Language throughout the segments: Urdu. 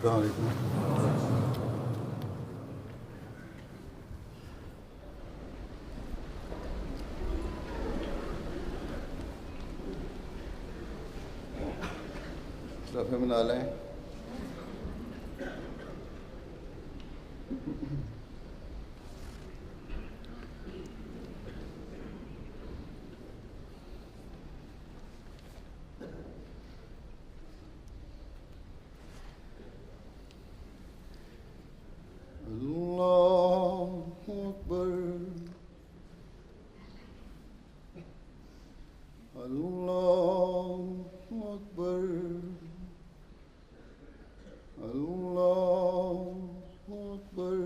السلام عليكم. صفحة من عليه. الله أكبر. الله أكبر. الله أكبر.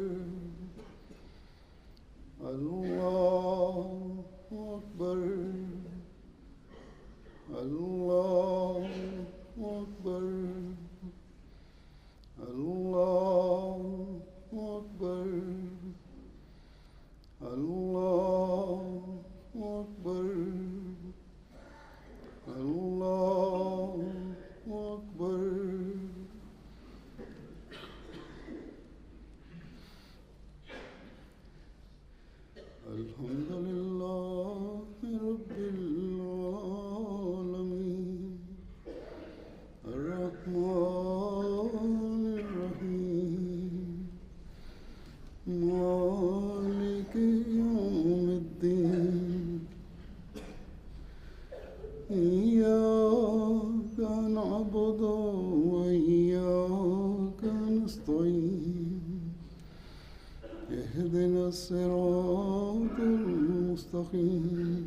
الله أكبر. الله أكبر. الله أكبر. الله أكبر. الله أكبر. الحمد لله رب العالمين الرحمن الرحيم مالك يوم الدين إياك نعبد وإياك نستعين اهدنا الصراط المستقيم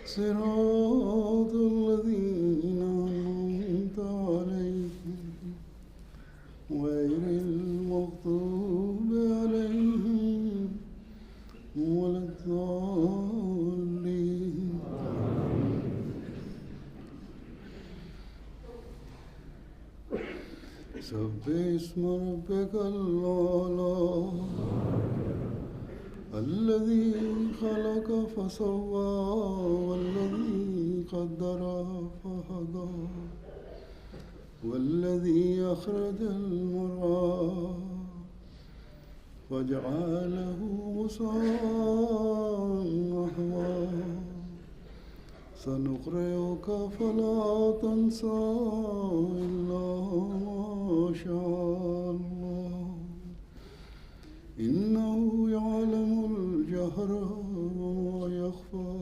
صراط الذين أنعمت عليهم غير المغضوب عليهم ولا الضالين. سبح اسم ربك الأعلى الذي خلق فسوى والذي قدر فهدى والذي أخرج المرعى فجعله غثاء أحوى سنقرئك فلا تنسى إلا ما شاء الله إنه يعلم الجهر وما يخفى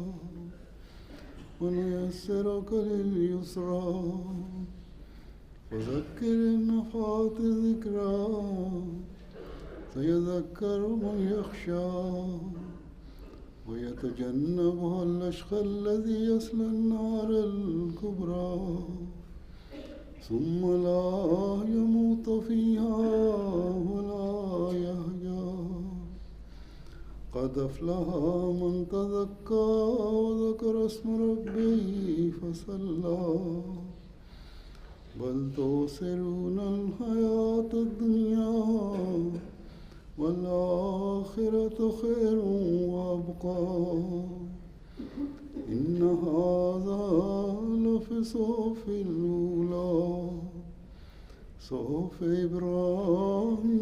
ونيسرك لليسرى فذكر النفعات ذكرى سيذكر من يخشى ويتجنبها الأشقى الذي يصلى النار الكبرى ثم لا يموت فيها ولا يحيا قد أفلح من تزكى وذكر اسم ربه فصلى بل تؤثرون الحياة الدنيا والآخرة خير وأبقى إن هذا لفي الصحف الأولى صحف إبراهيم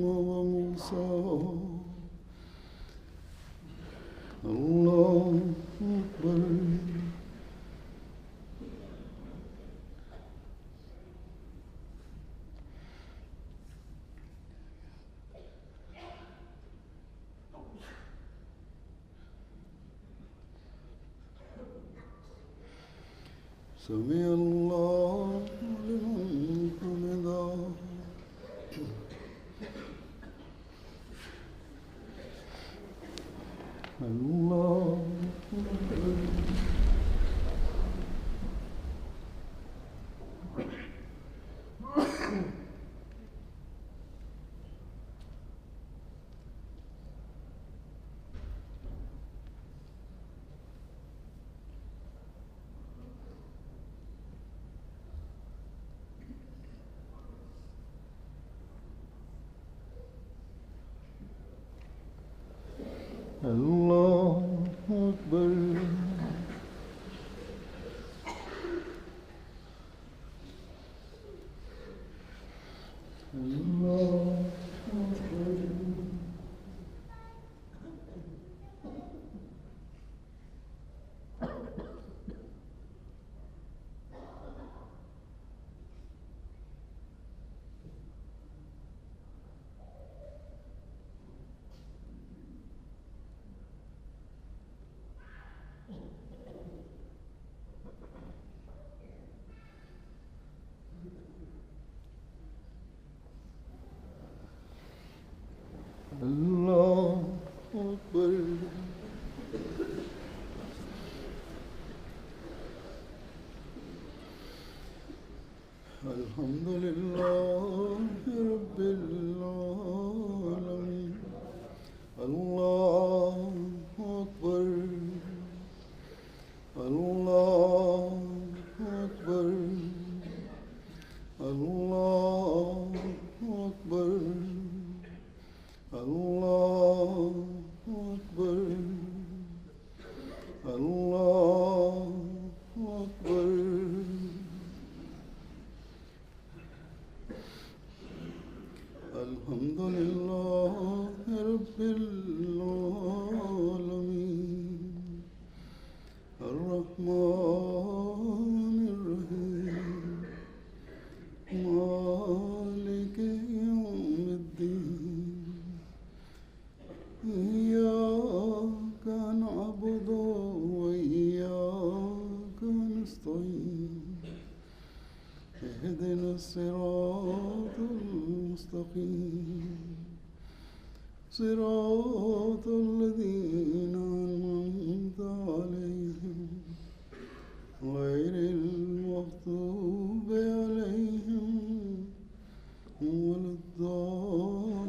وموسى. الله أكبر. سمع الله لمن حمده. الله أكبر. الله أكبر. الحمد لله رب العالمين. الله أكبر. الله أكبر. الله أكبر. الله أكبر. الله أكبر. الحمد لله رب العالمين. الرحمن الرحيم. مالك يوم الدين. إياك نعبد وإياك نستعين. اهدنا الصراط المستقيم. صراط الذين أنعمت عليهم غير المغضوب عليهم ولا الضالين.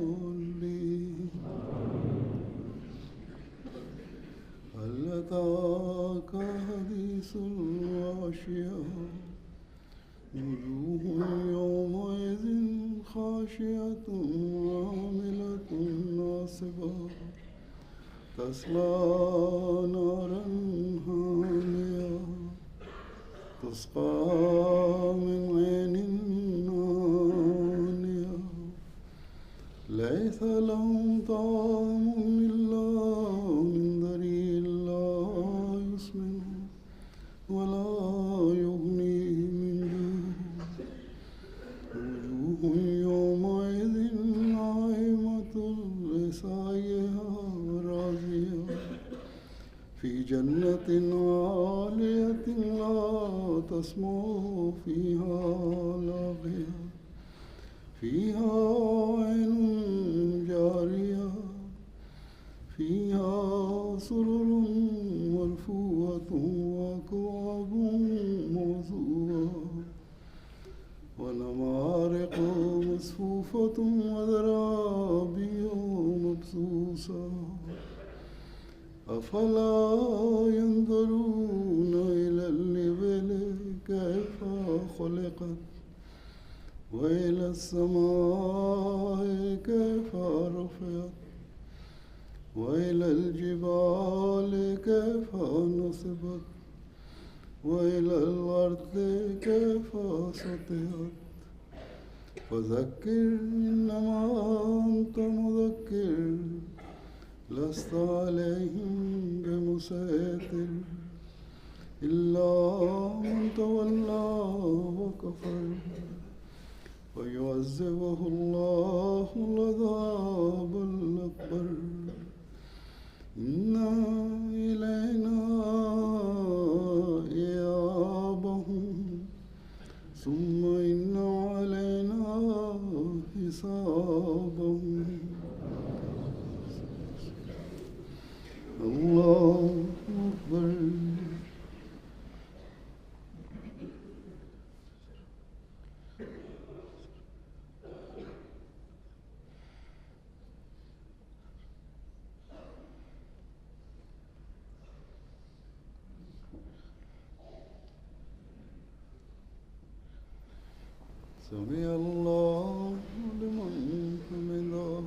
هل أتاك حديث الغاشية؟ وجوه يومئذ خاشعة عاملة ناصبة تصلى نارا حامية تسقى من عين آنية ليس لهم طعام إلا من ضريع لا يسمن ولا يغني من جوع. وجوه يومئذ ناعمة لسعيها راضية في جنة عالية لا تسمع فيها لاغية فيها عين جارية فيها سرر مرفوعة وأكواب موضوعة ونمارق مصفوفة وزرابي مبثوثة. أفلا ينظرون إلى الإبل كيف خلقت وإلى السماء كيف رفعت وإلى الجبال كيف نصبت وإلى الأرض كيف سطحت. فذكر إنما أنت مذكر لست عليهم بمسيطر إلا من تولى وكفر ويعذبه الله العذاب الأكبر. إن إلينا إيابهم ثم إن علينا حسابهم. الله أكبر. سمع الله لمن حمده.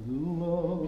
الله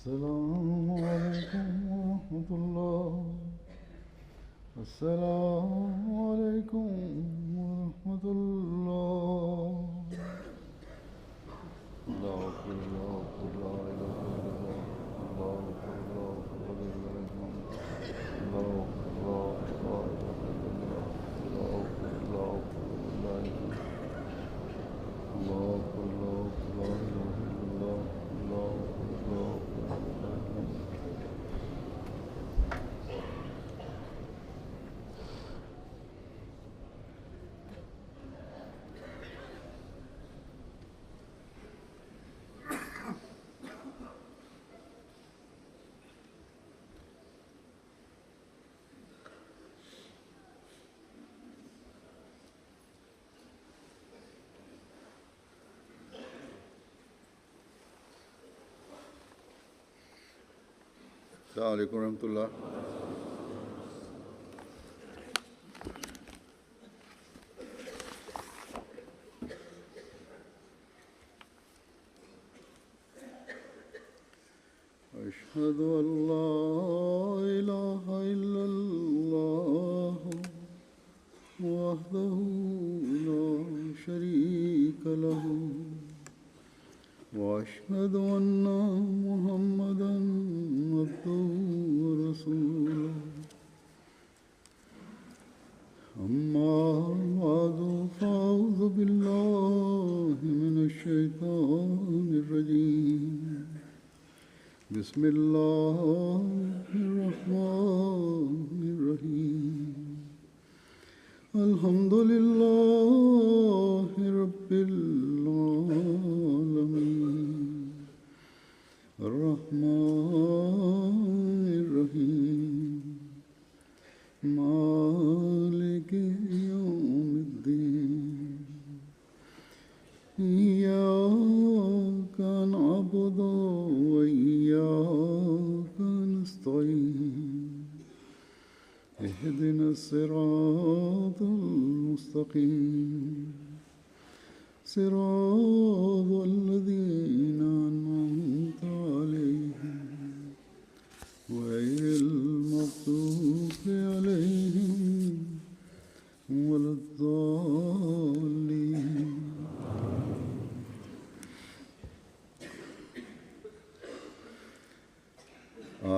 السلام عليكم ورحمة الله. السلام عليكم ورحمة الله. الله أكبر الله أكبر لا إله إلا الله. الله أكبر الله أكبر ولله الحمد. الله أكبر الله أكبر لا إله إلا الله. الله أكبر الله أكبر ولله الحمد. الله أكبر الله أكبر لا إله إلا الله. الله أكبر الله أكبر ولله الحمد. السلام علیکم ورحمۃ اللہ. أشهد أن لا إله إلا الله وحده لا شريك له وأشهد أن محمدا عبده ورسوله. أما بعد فأعوذ بالله من الشيطان الرجيم. بسم الله الرحمن الرحيم. الحمد لله رب العالمين الرحمن الرحيم مالك يوم الدين. إياك نعبد وإياك نستعين. اهدنا الصراط المستقيم صراط الذين أنعمت عليهم غير المغضوب عليهم ولا الضالين.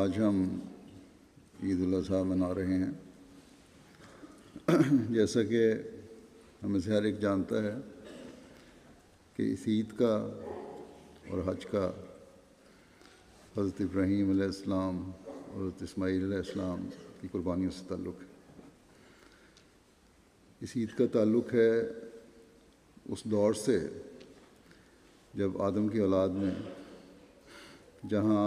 آج ہم عید الاضحیٰ منا رہے ہیں. جیسا کہ ہمیں سے ہر ایک جانتا ہے کہ اس عید کا اور حج کا حضرت ابراہیم علیہ السلام اور حضرت اسماعیل علیہ السلام کی قربانیوں سے تعلق ہے. اس عید کا تعلق ہے اس دور سے جب آدم کی اولاد میں جہاں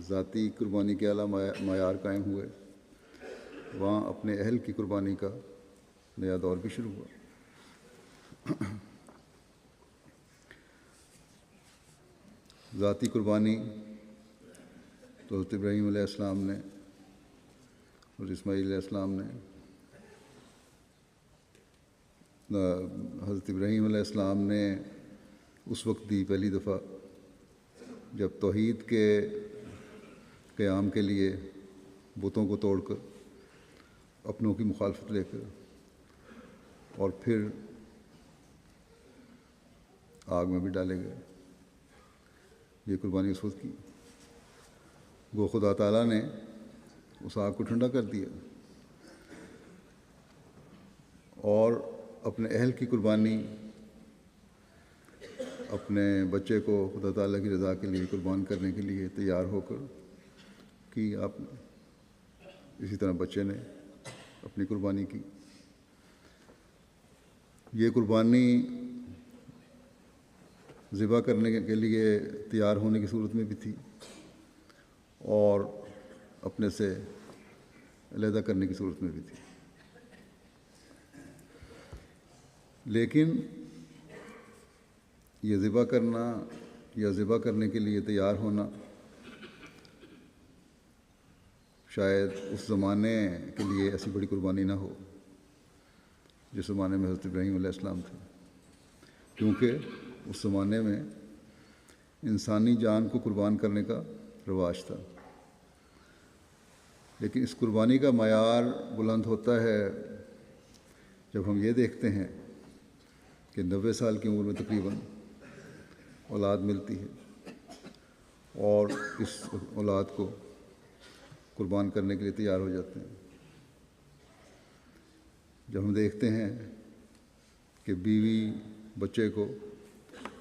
ذاتی قربانی کے اعلیٰ معیار قائم ہوئے، وہاں اپنے اہل کی قربانی کا نیا دور بھی شروع ہوا. ذاتی قربانی تو حضرت ابراہیم علیہ السلام نے اور اسماعیل علیہ السلام نے حضرت ابراہیم علیہ السلام نے اس وقت دی پہلی دفعہ جب توحید کے قیام کے لیے بتوں کو توڑ کر اپنوں کی مخالفت لے کر اور پھر آگ میں بھی ڈالے گئے. یہ قربانی اس وقت کی. وہ خدا تعالیٰ نے اس آگ کو ٹھنڈا کر دیا اور اپنے اہل کی قربانی اپنے بچے کو خدا تعالیٰ کی رضا کے لیے قربان کرنے کے لیے تیار ہو کر کی آپ نے. اسی طرح بچے نے اپنی قربانی کی. یہ قربانی ذبح کرنے کے لیے تیار ہونے کی صورت میں بھی تھی اور اپنے سے علیحدہ کرنے کی صورت میں بھی تھی. لیکن یہ ذبح کرنا یا ذبح کرنے کے لیے تیار ہونا شاید اس زمانے کے لیے ایسی بڑی قربانی نہ ہو جس زمانے میں حضرت ابراہیم علیہ السلام تھے، کیونکہ اس زمانے میں انسانی جان کو قربان کرنے کا رواج تھا، لیکن اس قربانی کا معیار بلند ہوتا ہے جب ہم یہ دیکھتے ہیں کہ 90 سال کی عمر میں تقریباً اولاد ملتی ہے اور اس اولاد کو قربان کرنے کے لیے تیار ہو جاتے ہیں۔ جب ہم دیکھتے ہیں کہ بیوی بچے کو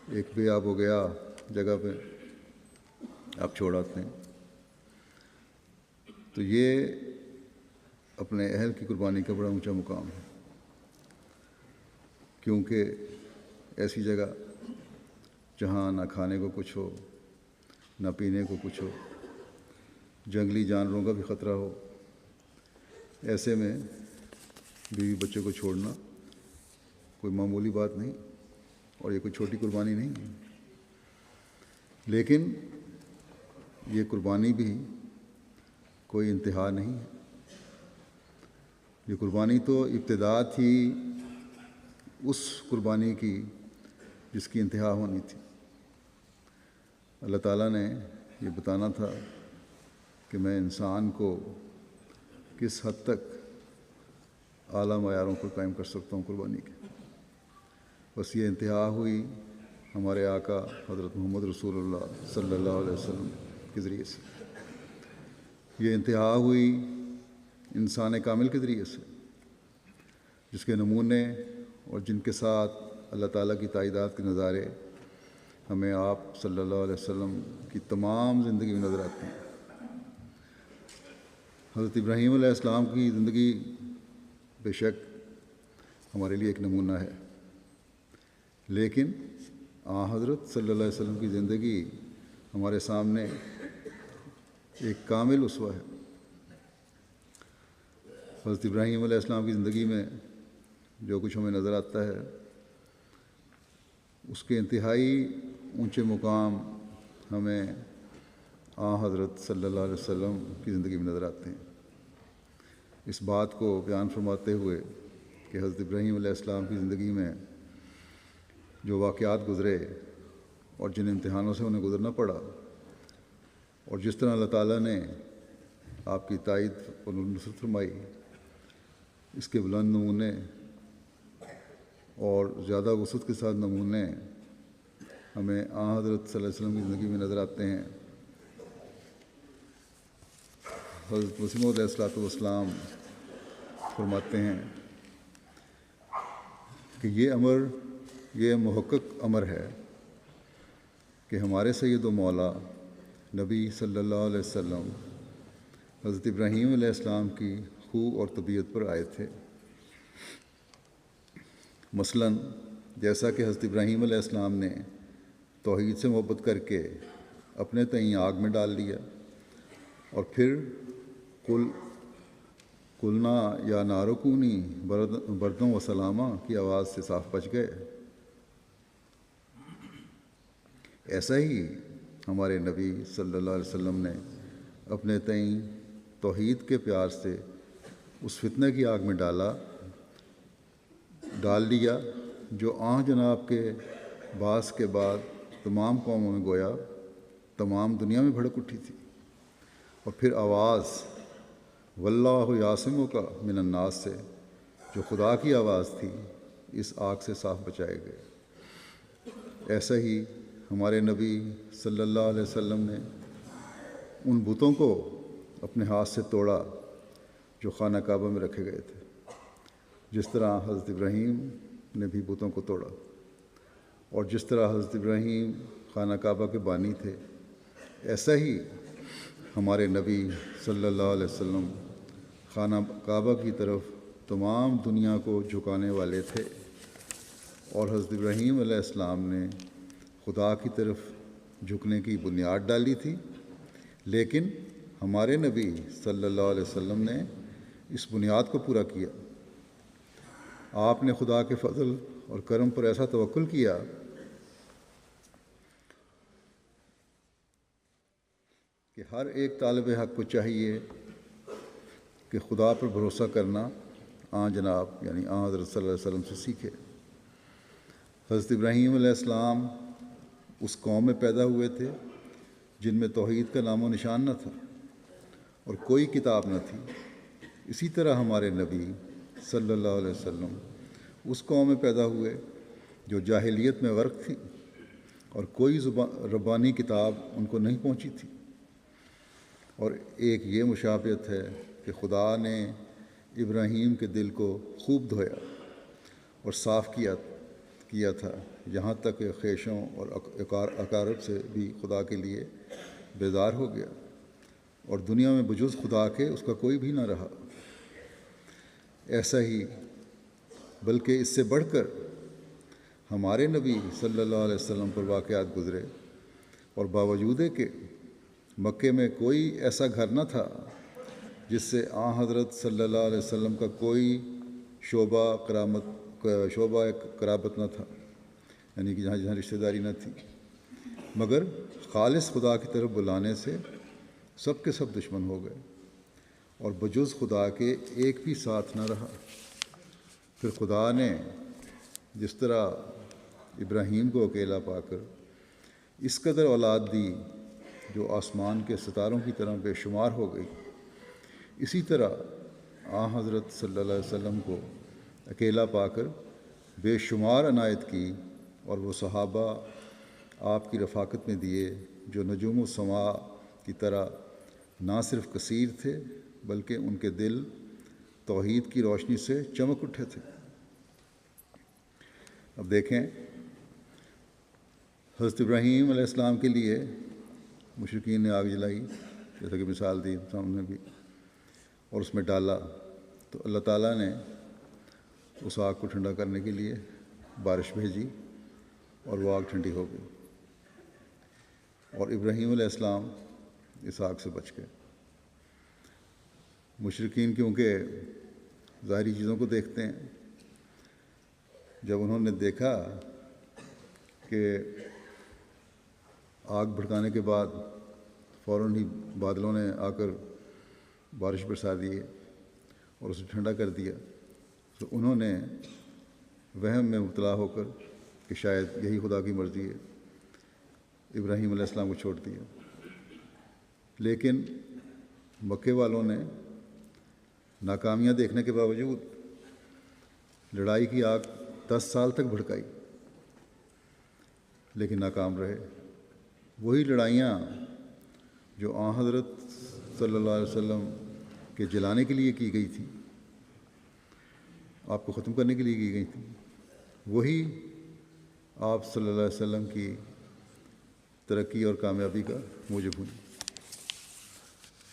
ایک بے آب ہو گیا جگہ پہ آپ چھوڑ آتے ہیں، تو یہ اپنے اہل کی قربانی کا بڑا اونچا مقام ہے، کیونکہ ایسی جگہ جہاں نہ کھانے کو کچھ ہو، نہ پینے کو کچھ ہو، جنگلی جانوروں کا بھی خطرہ ہو، ایسے میں بیوی بچے کو چھوڑنا کوئی معمولی بات نہیں، اور یہ کوئی چھوٹی قربانی نہیں ہے۔ لیکن یہ قربانی بھی کوئی انتہا نہیں ہے، یہ قربانی تو ابتدا تھی اس قربانی کی جس کی انتہا ہونی تھی۔ اللہ تعالیٰ نے یہ بتانا تھا کہ میں انسان کو کس حد تک اعلیٰ معیاروں پر قائم کر سکتا ہوں قربانی کے۔ بس یہ انتہا ہوئی ہمارے آقا حضرت محمد رسول اللہ صلی اللہ علیہ وسلم کے ذریعے سے، یہ انتہا ہوئی انسان کامل کے ذریعے سے، جس کے نمونے اور جن کے ساتھ اللہ تعالیٰ کی تائیدات کے نظارے ہمیں آپ صلی اللہ علیہ وسلم کی تمام زندگی میں نظر آتے ہیں۔ حضرت ابراہیم علیہ السلام کی زندگی بے شک ہمارے لیے ایک نمونہ ہے، لیکن حضرت صلی اللہ علیہ وسلم کی زندگی ہمارے سامنے ایک کامل اسوہ ہے۔ حضرت ابراہیم علیہ السلام کی زندگی میں جو کچھ ہمیں نظر آتا ہے اس کے انتہائی اونچے مقام ہمیں حضرت صلی اللہ علیہ وسلم کی زندگی میں نظر آتے ہیں۔ اس بات کو بیان فرماتے ہوئے کہ حضرت ابراہیم علیہ السلام کی زندگی میں جو واقعات گزرے اور جن امتحانوں سے انہیں گزرنا پڑا، اور جس طرح اللہ تعالیٰ نے آپ کی تائید اور نصرت فرمائی، اس کے بلند نمونے اور زیادہ وسعت کے ساتھ نمونے ہمیں حضرت صلی اللہ علیہ وسلم کی زندگی میں نظر آتے ہیں۔ حضرت مسیح موعود علیہ السلام فرماتے ہیں کہ یہ محقق امر ہے کہ ہمارے سید و مولا نبی صلی اللہ علیہ وسلم حضرت ابراہیم علیہ السلام کی خو اور طبیعت پر آئے تھے۔ مثلاً جیسا کہ حضرت ابراہیم علیہ السلام نے توحید سے محبت کر کے اپنے تئیں آگ میں ڈال لیا، اور پھر قلنا یا نارکونی بردوں و سلامہ کی آواز سے صاف بچ گئے، ایسا ہی ہمارے نبی صلی اللہ علیہ وسلم نے اپنے تئیں توحید کے پیار سے اس فتنہ کی آگ میں ڈال لیا جو جناب کے باعث کے بعد تمام قوموں میں گویا تمام دنیا میں بھڑک اٹھی تھی، اور پھر آواز واللہ یعصمک کا من الناس سے جو خدا کی آواز تھی اس آگ سے صاف بچائے گئے۔ ایسا ہی ہمارے نبی صلی اللہ علیہ وسلم نے ان بتوں کو اپنے ہاتھ سے توڑا جو خانہ کعبہ میں رکھے گئے تھے، جس طرح حضرت ابراہیم نے بھی بتوں کو توڑا، اور جس طرح حضرت ابراہیم خانہ کعبہ کے بانی تھے، ایسا ہی ہمارے نبی صلی اللہ علیہ وسلم خانہ کعبہ کی طرف تمام دنیا کو جھکانے والے تھے، اور حضرت ابراہیم علیہ السلام نے خدا کی طرف جھکنے کی بنیاد ڈالی تھی، لیکن ہمارے نبی صلی اللہ علیہ وسلم نے اس بنیاد کو پورا کیا۔ آپ نے خدا کے فضل اور کرم پر ایسا توکل کیا کہ ہر ایک طالب حق کو چاہیے کہ خدا پر بھروسہ کرنا جناب یعنی حضرت صلی اللہ علیہ وسلم سے سیکھے۔ حضرت ابراہیم علیہ السلام اس قوم میں پیدا ہوئے تھے جن میں توحید کا نام و نشان نہ تھا اور کوئی کتاب نہ تھی۔ اسی طرح ہمارے نبی صلی اللہ علیہ وسلم اس قوم میں پیدا ہوئے جو جاہلیت میں غرق تھی اور کوئی ربانی کتاب ان کو نہیں پہنچی تھی۔ اور ایک یہ مشابہت ہے کہ خدا نے ابراہیم کے دل کو خوب دھویا اور صاف کیا تھا، یہاں تک کہ خیشوں اور اقارب سے بھی خدا کے لیے بیزار ہو گیا، اور دنیا میں بجز خدا کے اس کا کوئی بھی نہ رہا۔ ایسا ہی بلکہ اس سے بڑھ کر ہمارے نبی صلی اللہ علیہ وسلم پر واقعات گزرے، اور باوجود کہ مکے میں کوئی ایسا گھر نہ تھا جس سے حضرت صلی اللہ علیہ وسلم کا کوئی شعبہ قرابت نہ تھا، یعنی کہ جہاں رشتہ داری نہ تھی، مگر خالص خدا کی طرف بلانے سے سب کے سب دشمن ہو گئے اور بجز خدا کے ایک بھی ساتھ نہ رہا۔ پھر خدا نے جس طرح ابراہیم کو اکیلا پا کر اس قدر اولاد دی جو آسمان کے ستاروں کی طرح بے شمار ہو گئی، اسی طرح حضرت صلی اللہ علیہ وسلم کو اکیلا پا کر بے شمار عنایت کی، اور وہ صحابہ آپ کی رفاقت میں دیے جو نجوم السماء کی طرح نہ صرف کثیر تھے بلکہ ان کے دل توحید کی روشنی سے چمک اٹھے تھے۔ اب دیکھیں، حضرت ابراہیم علیہ السلام کے لیے مشرکین نے آگ جلائی، جیسا کہ مثال دی سامنے بھی، اور اس میں ڈالا، تو اللہ تعالیٰ نے اس آگ کو ٹھنڈا کرنے کے لیے بارش بھیجی اور وہ آگ ٹھنڈی ہو گئی، اور ابراہیم علیہ السلام اس آگ سے بچ گئے۔ مشرکین کیونکہ ظاہری چیزوں کو دیکھتے ہیں، جب انہوں نے دیکھا کہ آگ بھڑکانے کے بعد فوراً ہی بادلوں نے آ کر بارش برسا دی اور اسے ٹھنڈا کر دیا، تو انہوں نے وہم میں مبتلا ہو کر کہ شاید یہی خدا کی مرضی ہے، ابراہیم علیہ السلام کو چھوڑ دیا۔ لیکن مکے والوں نے ناکامیاں دیکھنے کے باوجود لڑائی کی آگ 10 سال تک بھڑکائی، لیکن ناکام رہے۔ وہی لڑائیاں جو حضرت صلی اللہ علیہ وسلم کے جلانے کے لیے کی گئی تھی، آپ کو ختم کرنے کے لیے کی گئی تھی، وہی آپ صلی اللہ علیہ وسلم کی ترقی اور کامیابی کا موجب ہوئی۔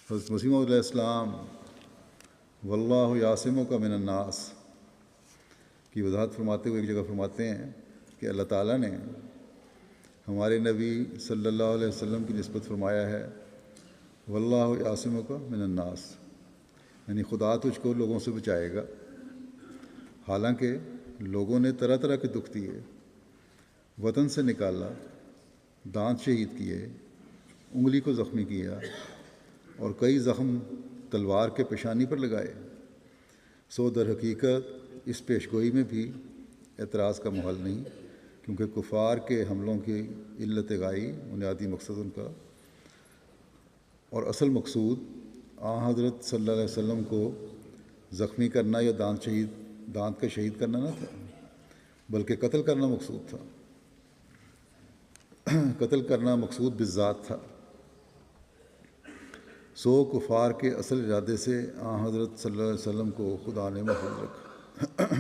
حضرت مسیح موعود علیہ السلام واللہ یعصمک من الناس کی وضاحت فرماتے ہوئے ایک جگہ فرماتے ہیں کہ اللہ تعالیٰ نے ہمارے نبی صلی اللہ علیہ وسلم کی نسبت فرمایا ہے واللہ یعصمک من الناس، یعنی خدا تجھ کو لوگوں سے بچائے گا۔ حالانکہ لوگوں نے طرح طرح کے دکھ دیے، وطن سے نکالا، دانت شہید کیے، انگلی کو زخمی کیا، اور کئی زخم تلوار کے پیشانی پر لگائے۔ سو در حقیقت اس پیشگوئی میں بھی اعتراض کا محل نہیں، کیونکہ کفار کے حملوں کی علت غائی بنیادی مقصد ان کا اور اصل مقصود حضرت صلی اللہ علیہ وسلم کو زخمی کرنا یا دانت کا شہید کرنا نہ تھا، بلکہ قتل کرنا مقصود تھا۔ قتل کرنا مقصود بالذات تھا۔ سو کفار کے اصل ارادے سے حضرت صلی اللہ علیہ وسلم کو خدا نے محفوظ رکھا۔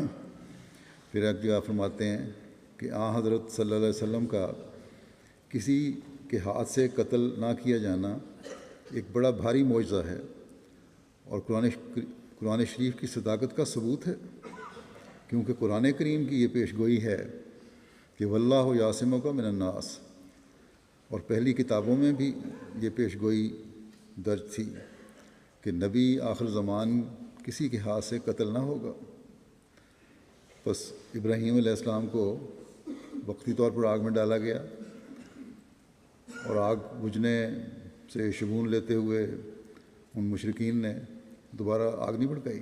پھر ایک جگہ فرماتے ہیں کہ حضرت صلی اللہ علیہ وسلم کا کسی کے ہاتھ سے قتل نہ کیا جانا ایک بڑا بھاری معجزہ ہے اور قرآن شریف کی صداقت کا ثبوت ہے، کیونکہ قرآن کریم کی یہ پیشگوئی ہے کہ واللہ یعصمک من الناس، اور پہلی کتابوں میں بھی یہ پیشگوئی درج تھی کہ نبی آخر زمان کسی کے ہاتھ سے قتل نہ ہوگا۔ بس ابراہیم علیہ السلام کو وقتی طور پر آگ میں ڈالا گیا، اور آگ بجھنے سے شگون لیتے ہوئے ان مشرکین نے دوبارہ آگ نہیں بھڑکائی،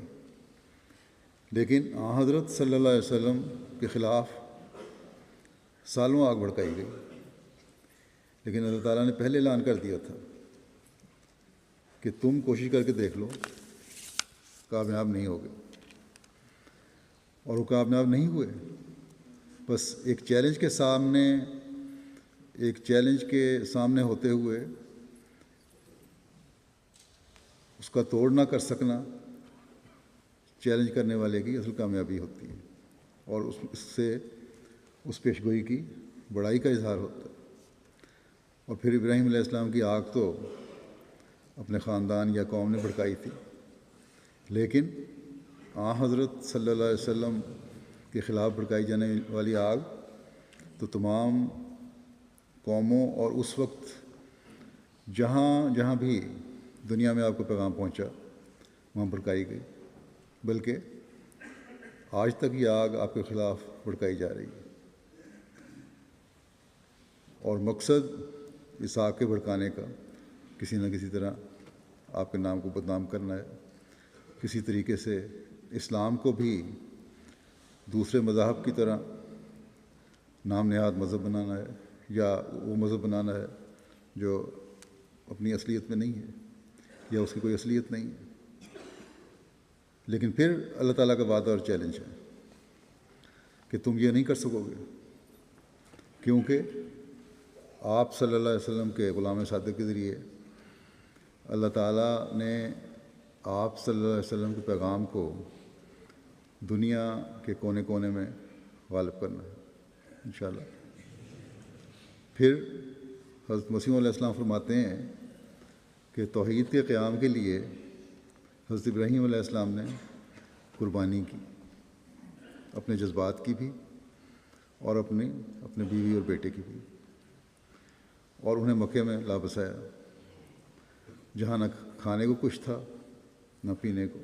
لیکن حضرت صلی اللہ علیہ وسلم کے خلاف سالوں آگ بھڑکائی گئی، لیکن اللہ تعالیٰ نے پہلے اعلان کر دیا تھا کہ تم کوشش کر کے دیکھ لو، کامیاب نہیں ہوگے، اور وہ کامیاب نہیں ہوئے۔ بس ایک چیلنج کے سامنے ہوتے ہوئے اس کا توڑ نہ کر سکنا چیلنج کرنے والے کی اصل کامیابی ہوتی ہے، اور اس سے اس پیشگوئی کی بڑائی کا اظہار ہوتا ہے۔ اور پھر ابراہیم علیہ السلام کی آگ تو اپنے خاندان یا قوم نے بھڑکائی تھی، لیکن حضرت صلی اللہ علیہ وسلم کے خلاف بھڑکائی جانے والی آگ تو تمام قوموں اور اس وقت جہاں بھی دنیا میں آپ کو پیغام پہنچا وہاں بھڑکائی گئی، بلکہ آج تک یہ آگ آپ کے خلاف بھڑکائی جا رہی ہے۔ اور مقصد اس آگ کے بھڑکانے کا کسی نہ کسی طرح آپ کے نام کو بدنام کرنا ہے، کسی طریقے سے اسلام کو بھی دوسرے مذاہب کی طرح نام نہاد مذہب بنانا ہے، یا وہ مذہب بنانا ہے جو اپنی اصلیت میں نہیں ہے، یا اس کی کوئی اصلیت نہیں ہے۔ لیکن پھر اللہ تعالیٰ کا وعدہ اور چیلنج ہے کہ تم یہ نہیں کر سکو گے، کیونکہ آپ صلی اللہ علیہ وسلم کے غلام صادق کے ذریعے اللہ تعالیٰ نے آپ صلی اللہ علیہ وسلم کے پیغام کو دنیا کے کونے کونے میں غالب کرنا ہے انشاءاللہ۔ پھر حضرت مسیح علیہ السلام فرماتے ہیں کہ توحید کے قیام کے لیے حضرت ابراہیم علیہ السلام نے قربانی کی، اپنے جذبات کی بھی اور اپنے بیوی اور بیٹے کی بھی، اور انہیں مکے میں لا بسایا جہاں نہ کھانے کو کچھ تھا نہ پینے کو۔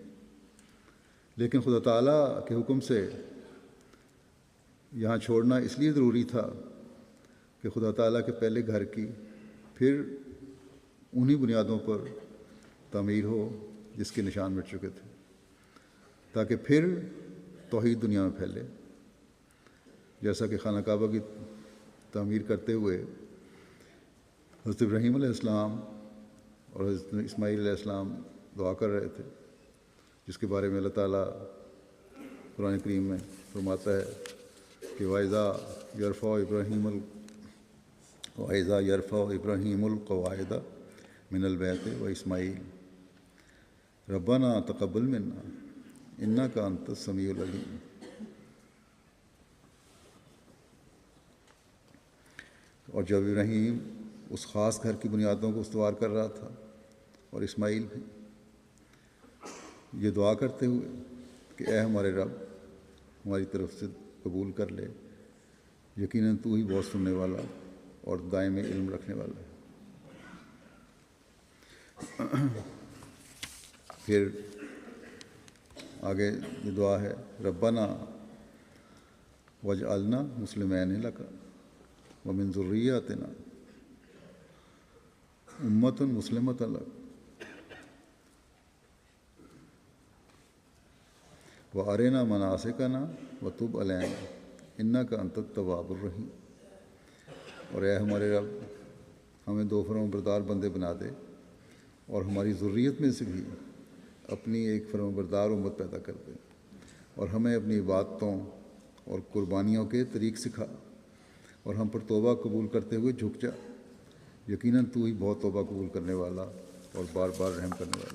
لیکن خدا تعالیٰ کے حکم سے یہاں چھوڑنا اس لیے ضروری تھا کہ خدا تعالیٰ کے پہلے گھر کی پھر انہی بنیادوں پر تعمیر ہو جس کے نشان مٹ چکے تھے، تاکہ پھر توحید دنیا میں پھیلے، جیسا کہ خانہ کعبہ کی تعمیر کرتے ہوئے حضرت ابراہیم علیہ السلام اور حضرت اسماعیل علیہ السلام دعا کر رہے تھے، جس کے بارے میں اللہ تعالیٰ قرآن کریم میں فرماتا ہے کہ وَإِذَا يَرْفَعُ إِبْرَاهِيمُ الْقَوَاعِدَ مِنَ الْبَيْتِ وَإِسْمَاعِيلُ رَبَّنَا تَقَبَّلْ مِنَّا إِنَّكَ أَنْتَ السَّمِيعُ الْعَلِيمُ۔ اور جب ابراہیم اس خاص گھر کی بنیادوں کو استوار کر رہا تھا، اور اسماعیل بھی، یہ دعا کرتے ہوئے کہ اے ہمارے رب، ہماری طرف سے قبول کر لے، یقیناً تو ہی بہت سننے والا اور دائم علم رکھنے والا ہے۔ پھر آگے یہ دعا ہے ربنا وجعلنا مسلمین لک ومن ذریتنا امۃ مسلمۃ لک وارنا مناسکنا وتب علینا انک انت التواب الرحیم۔ اور اے ہمارے رب، ہمیں دو فرمانبردار بندے بنا دے، اور ہماری ذریت میں سے بھی اپنی ایک فرمانبردار امت پیدا کر دے، اور ہمیں اپنی عبادتوں اور قربانیوں کے طریق سکھا، اور ہم پر توبہ قبول کرتے ہوئے جھک جا، یقیناً تو ہی بہت توبہ قبول کرنے والا اور بار بار رحم کرنے والا۔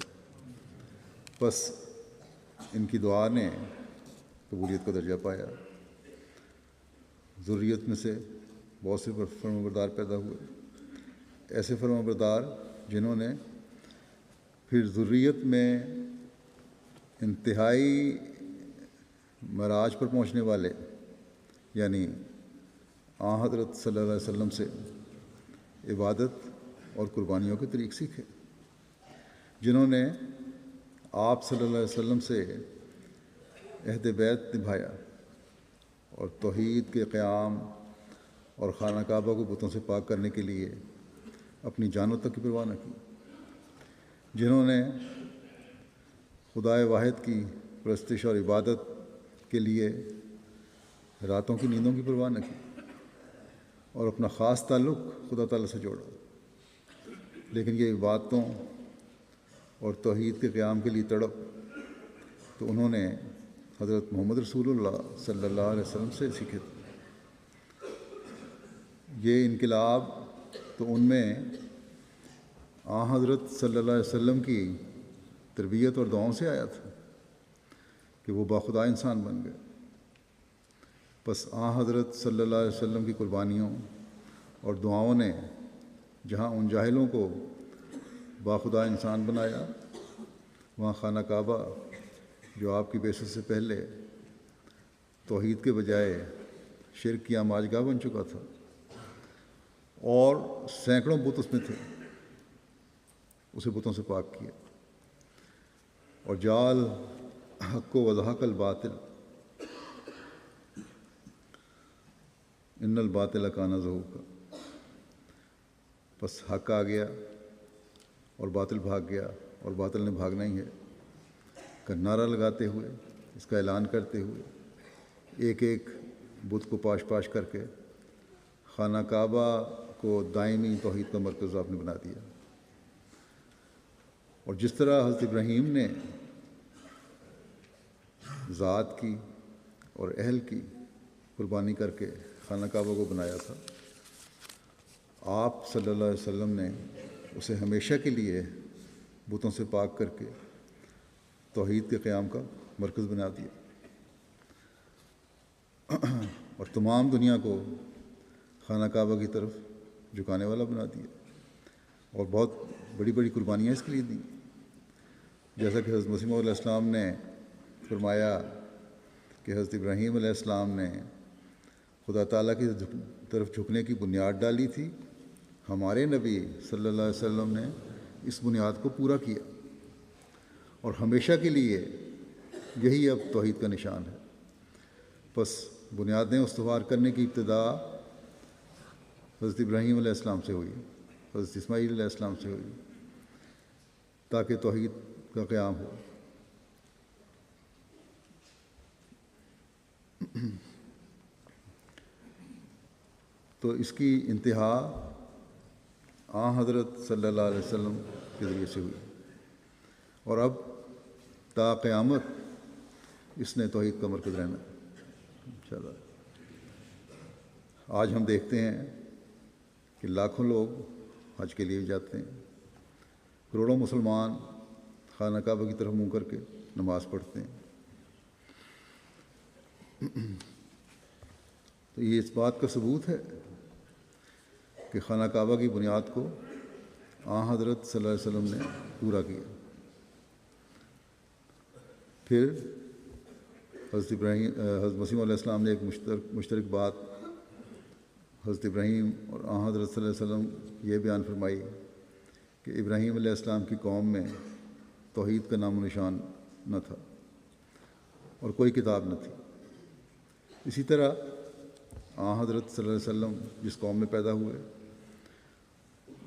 بس ان کی دعا نے قبولیت کا درجہ پایا، ذریت میں سے بہت سے فرمانبردار پیدا ہوئے، ایسے فرمانبردار جنہوں نے پھر ذریت میں انتہائی معراج پر پہنچنے والے، یعنی حضرت صلی اللہ علیہ وسلم سے عبادت اور قربانیوں کے طریق سیکھے، جنہوں نے آپ صلی اللہ علیہ وسلم سے عہد بیت نبھایا اور توحید کے قیام اور خانہ کعبہ کو بتوں سے پاک کرنے کے لیے اپنی جانوں تک کی پرواہ نہ کی، جنہوں نے خدائے واحد کی پرستش اور عبادت کے لیے راتوں کی نیندوں کی پرواہ نہ کی، اور اپنا خاص تعلق خدا تعالیٰ سے جوڑا، لیکن یہ عبادتوں اور توحید کے قیام کے لیے تڑپ تو انہوں نے حضرت محمد رسول اللہ صلی اللہ علیہ وسلم سے سیکھے تھے۔ یہ انقلاب تو ان میں آ حضرت صلی اللہ علیہ وسلم کی تربیت اور دعاؤں سے آیا تھا کہ وہ باخدا انسان بن گئے۔ پس آ حضرت صلی اللہ علیہ وسلم کی قربانیوں اور دعاؤں نے جہاں ان جاہلوں کو باخدا انسان بنایا، وہاں خانہ کعبہ جو آپ کی بعثت سے پہلے توحید کے بجائے شرک کی آماج گاہ بن چکا تھا، اور سینکڑوں بت اس میں تھے، اسے بتوں سے پاک کیا۔ اور جال حق کو وضحق الباطل ان الباطل کان زہوقا، بس حق آ گیا اور باطل بھاگ گیا، اور باطل نے بھاگنا ہی ہے کا نعرہ لگاتے ہوئے، اس کا اعلان کرتے ہوئے، ایک ایک بت کو پاش پاش کر کے خانہ کعبہ کو دائمی توحید کا مرکز آپ نے بنا دیا۔ اور جس طرح حضرت ابراہیم نے ذات کی اور اہل کی قربانی کر کے خانہ کعبہ کو بنایا تھا، آپ صلی اللہ علیہ وسلم نے اسے ہمیشہ کے لیے بتوں سے پاک کر کے توحید کے قیام کا مرکز بنا دیا، اور تمام دنیا کو خانہ کعبہ کی طرف جھکانے والا بنا دیا، اور بہت بڑی بڑی قربانیاں اس کے لیے دیں، جیسا کہ حضرت مسیح علیہ السلام نے فرمایا کہ حضرت ابراہیم علیہ السلام نے خدا تعالیٰ کی طرف جھکنے کی بنیاد ڈالی تھی، ہمارے نبی صلی اللہ علیہ وسلم نے اس بنیاد کو پورا کیا، اور ہمیشہ کے لیے یہی اب توحید کا نشان ہے۔ بس بنیادیں استوار کرنے کی ابتدا حضرت ابراہیم علیہ السلام سے ہوئی، حضرت اسماعیل علیہ السلام سے ہوئی، تاکہ توحید کا قیام ہو۔ تو اس کی انتہا آن حضرت صلی اللہ علیہ وسلم کے ذریعے سے ہوئی، اور اب تا قیامت اس نے توحید کا مرکز رہنا ہے انشاءاللہ۔ آج ہم دیکھتے ہیں کہ لاکھوں لوگ حج کے لیے جاتے ہیں، کروڑوں مسلمان خانہ کعبہ کی طرف منہ کر کے نماز پڑھتے ہیں۔ تو یہ اس بات کا ثبوت ہے کہ خانہ کعبہ کی بنیاد کو آن حضرت صلی اللہ علیہ وسلم نے پورا کیا۔ پھر حضرت مسیح علیہ السلام نے ایک مشترک بات حضرت ابراہیم اور آن حضرت صلی اللہ علیہ وسلم یہ بیان فرمائی کہ ابراہیم علیہ السلام کی قوم میں توحید کا نام و نشان نہ تھا اور کوئی کتاب نہ تھی۔ اسی طرح آن حضرت صلی اللہ علیہ وسلم جس قوم میں پیدا ہوئے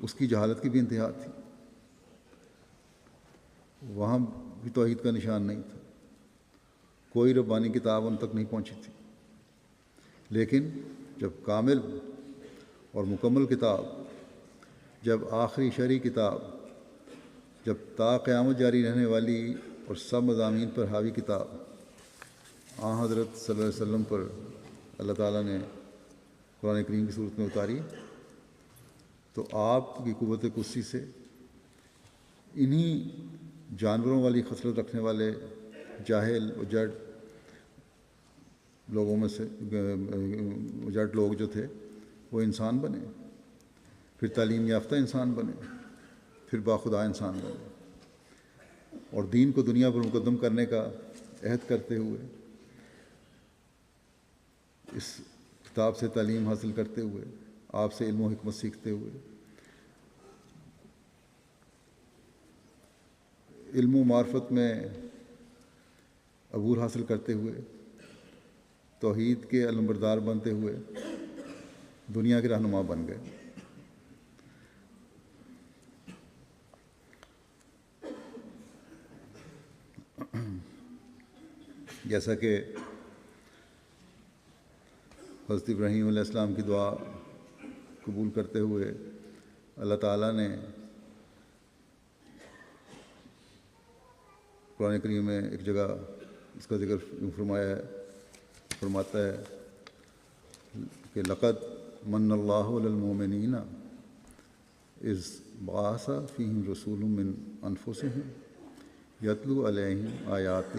اس کی جہالت کی بھی انتہا تھی، وہاں بھی توحید کا نشان نہیں تھا، کوئی ربانی کتاب ان تک نہیں پہنچی تھی۔ لیکن جب کامل اور مکمل کتاب، جب آخری شرعی کتاب، جب تا قیامت جاری رہنے والی اور سب مضامین پر حاوی کتاب آن حضرت صلی اللہ علیہ وسلم پر اللہ تعالیٰ نے قرآن کریم کی صورت میں اتاری، تو آپ کی قوت قدسی سے انہی جانوروں والی خصلت رکھنے والے جاہل اجڑ لوگوں میں سے اجڑ لوگ جو تھے وہ انسان بنے، پھر تعلیم یافتہ انسان بنے، پھر باخدا انسان بنے، اور دین کو دنیا پر مقدم کرنے کا عہد کرتے ہوئے، اس کتاب سے تعلیم حاصل کرتے ہوئے، آپ سے علم و حکمت سیکھتے ہوئے، علم و معرفت میں عبور حاصل کرتے ہوئے، توحید کے علمبردار بنتے ہوئے دنیا کے رہنما بن گئے۔ جیسا کہ حضرت ابراہیم علیہ السلام کی دعا قبول کرتے ہوئے اللہ تعالیٰ نے قرآن کریم میں ایک جگہ اس کا ذکر فرماتا ہے کہ لقد من اللہ علی المؤمنین اذ بعث فیہم رسول من انفسہم یتلو علیہم آیاتہ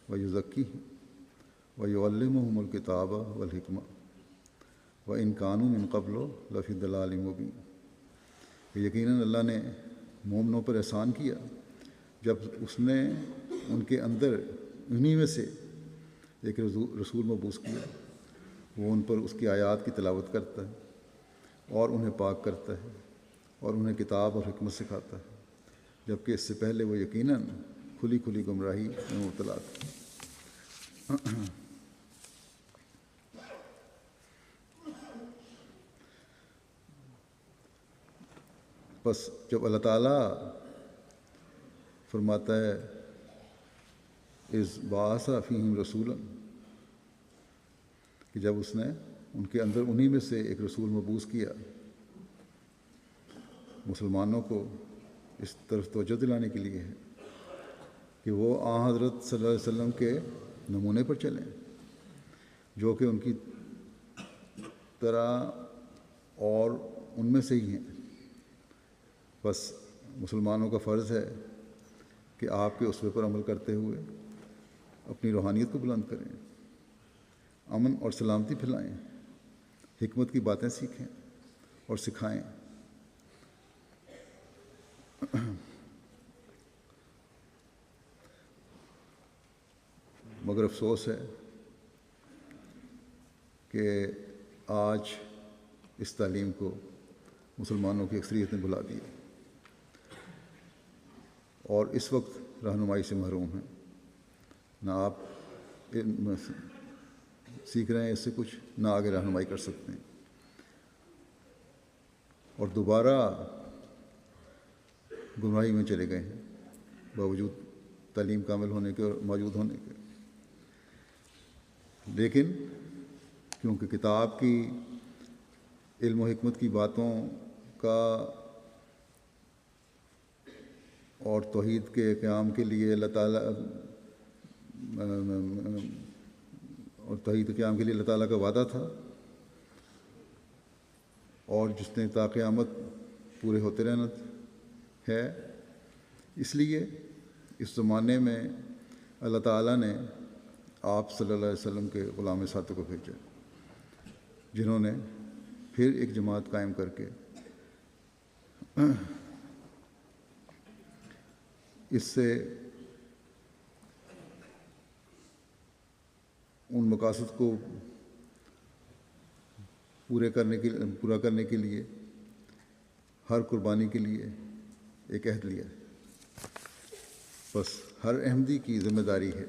ویزکیہم ویعلمہم الکتاب والحکمہ وإن كانوا من قبل لفی ضلال مبین. یقیناً اللہ نے مومنوں پر احسان کیا جب اس نے ان کے اندر انہی میں سے ایک رسول مبعوث کیا. وہ ان پر اس کی آیات کی تلاوت کرتا ہے اور انہیں پاک کرتا ہے اور انہیں کتاب اور حکمت سکھاتا ہے، جبکہ اس سے پہلے وہ یقیناً کھلی کھلی گمراہی میں مبتلا تھے. بس جب اللہ تعالیٰ فرماتا ہے اذ بعث فیہم رسولا، کہ جب اس نے ان کے اندر انہی میں سے ایک رسول مبعوث کیا، مسلمانوں کو اس طرف توجہ دلانے کے لیے ہے کہ وہ آن حضرت صلی اللہ علیہ وسلم کے نمونے پر چلیں، جو کہ ان کی طرح اور ان میں سے ہی ہیں. بس مسلمانوں کا فرض ہے کہ آپ کے اسوے پر عمل کرتے ہوئے اپنی روحانیت کو بلند کریں، امن اور سلامتی پھیلائیں، حکمت کی باتیں سیکھیں اور سکھائیں. مگر افسوس ہے کہ آج اس تعلیم کو مسلمانوں کی اکثریت نے بھلا دیا اور اس وقت رہنمائی سے محروم ہیں. نہ آپ سیکھ رہے ہیں اس سے کچھ، نہ آگے رہنمائی کر سکتے ہیں، اور دوبارہ گمراہی میں چلے گئے ہیں باوجود تعلیم کامل ہونے کے اور موجود ہونے کے. لیکن کیونکہ کتاب کی علم و حکمت کی باتوں کا اور توحید کے قیام کے لیے اللہ تعالیٰ کا وعدہ تھا، اور جس نے تا قیامت پورے ہوتے رہنا ہے، اس لیے اس زمانے میں اللہ تعالیٰ نے آپ صلی اللہ علیہ وسلم کے غلام ساتوں کو بھیجا، جنہوں نے پھر ایک جماعت قائم کر کے اس سے ان مقاصد کو پورا کرنے کے لیے ہر قربانی کے لیے ایک عہد لیا. بس ہر احمدی کی ذمہ داری ہے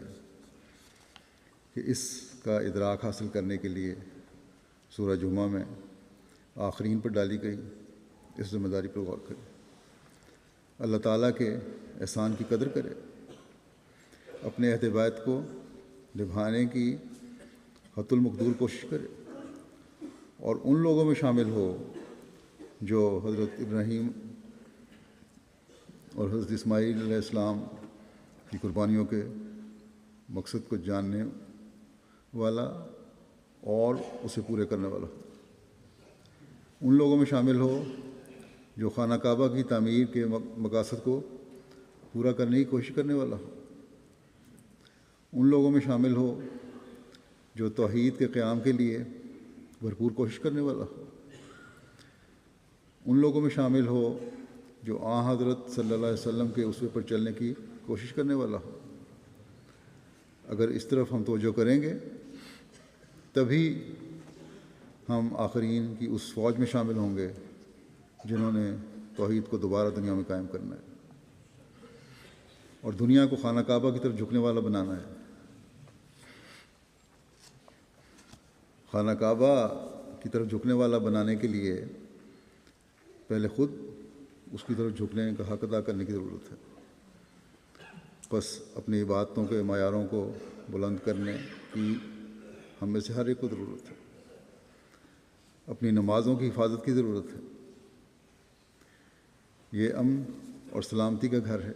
کہ اس کا ادراک حاصل کرنے کے لیے سورہ جمعہ میں آخرین پر ڈالی گئی اس ذمہ داری پر غور کرے، اللہ تعالیٰ کے احسان کی قدر کرے، اپنے عہد بیعت کو نبھانے کی حتی المقدور کوشش کرے، اور ان لوگوں میں شامل ہو جو حضرت ابراہیم اور حضرت اسماعیل علیہ السلام کی قربانیوں کے مقصد کو جاننے والا اور اسے پورے کرنے والا ہو. ان لوگوں میں شامل ہو جو خانہ کعبہ کی تعمیر کے مقاصد کو پورا کرنے کی کوشش کرنے والا ہو. ان لوگوں میں شامل ہو جو توحید کے قیام کے لیے بھرپور کوشش کرنے والا ہو. ان لوگوں میں شامل ہو جو آن حضرت صلی اللہ علیہ وسلم کے اسوے پر چلنے کی کوشش کرنے والا ہو. اگر اس طرف ہم توجہ کریں گے تبھی ہم آخرین کی اس فوج میں شامل ہوں گے جنہوں نے توحید کو دوبارہ دنیا میں قائم کرنا ہے اور دنیا کو خانہ کعبہ کی طرف جھکنے والا بنانا ہے. خانہ کعبہ کی طرف جھکنے والا بنانے کے لیے پہلے خود اس کی طرف جھکنے کا حق ادا کرنے کی ضرورت ہے. بس اپنی عبادتوں کے معیاروں کو بلند کرنے کی ہم میں سے ہر ایک کو ضرورت ہے. اپنی نمازوں کی حفاظت کی ضرورت ہے۔ یہ امن اور سلامتی کا گھر ہے،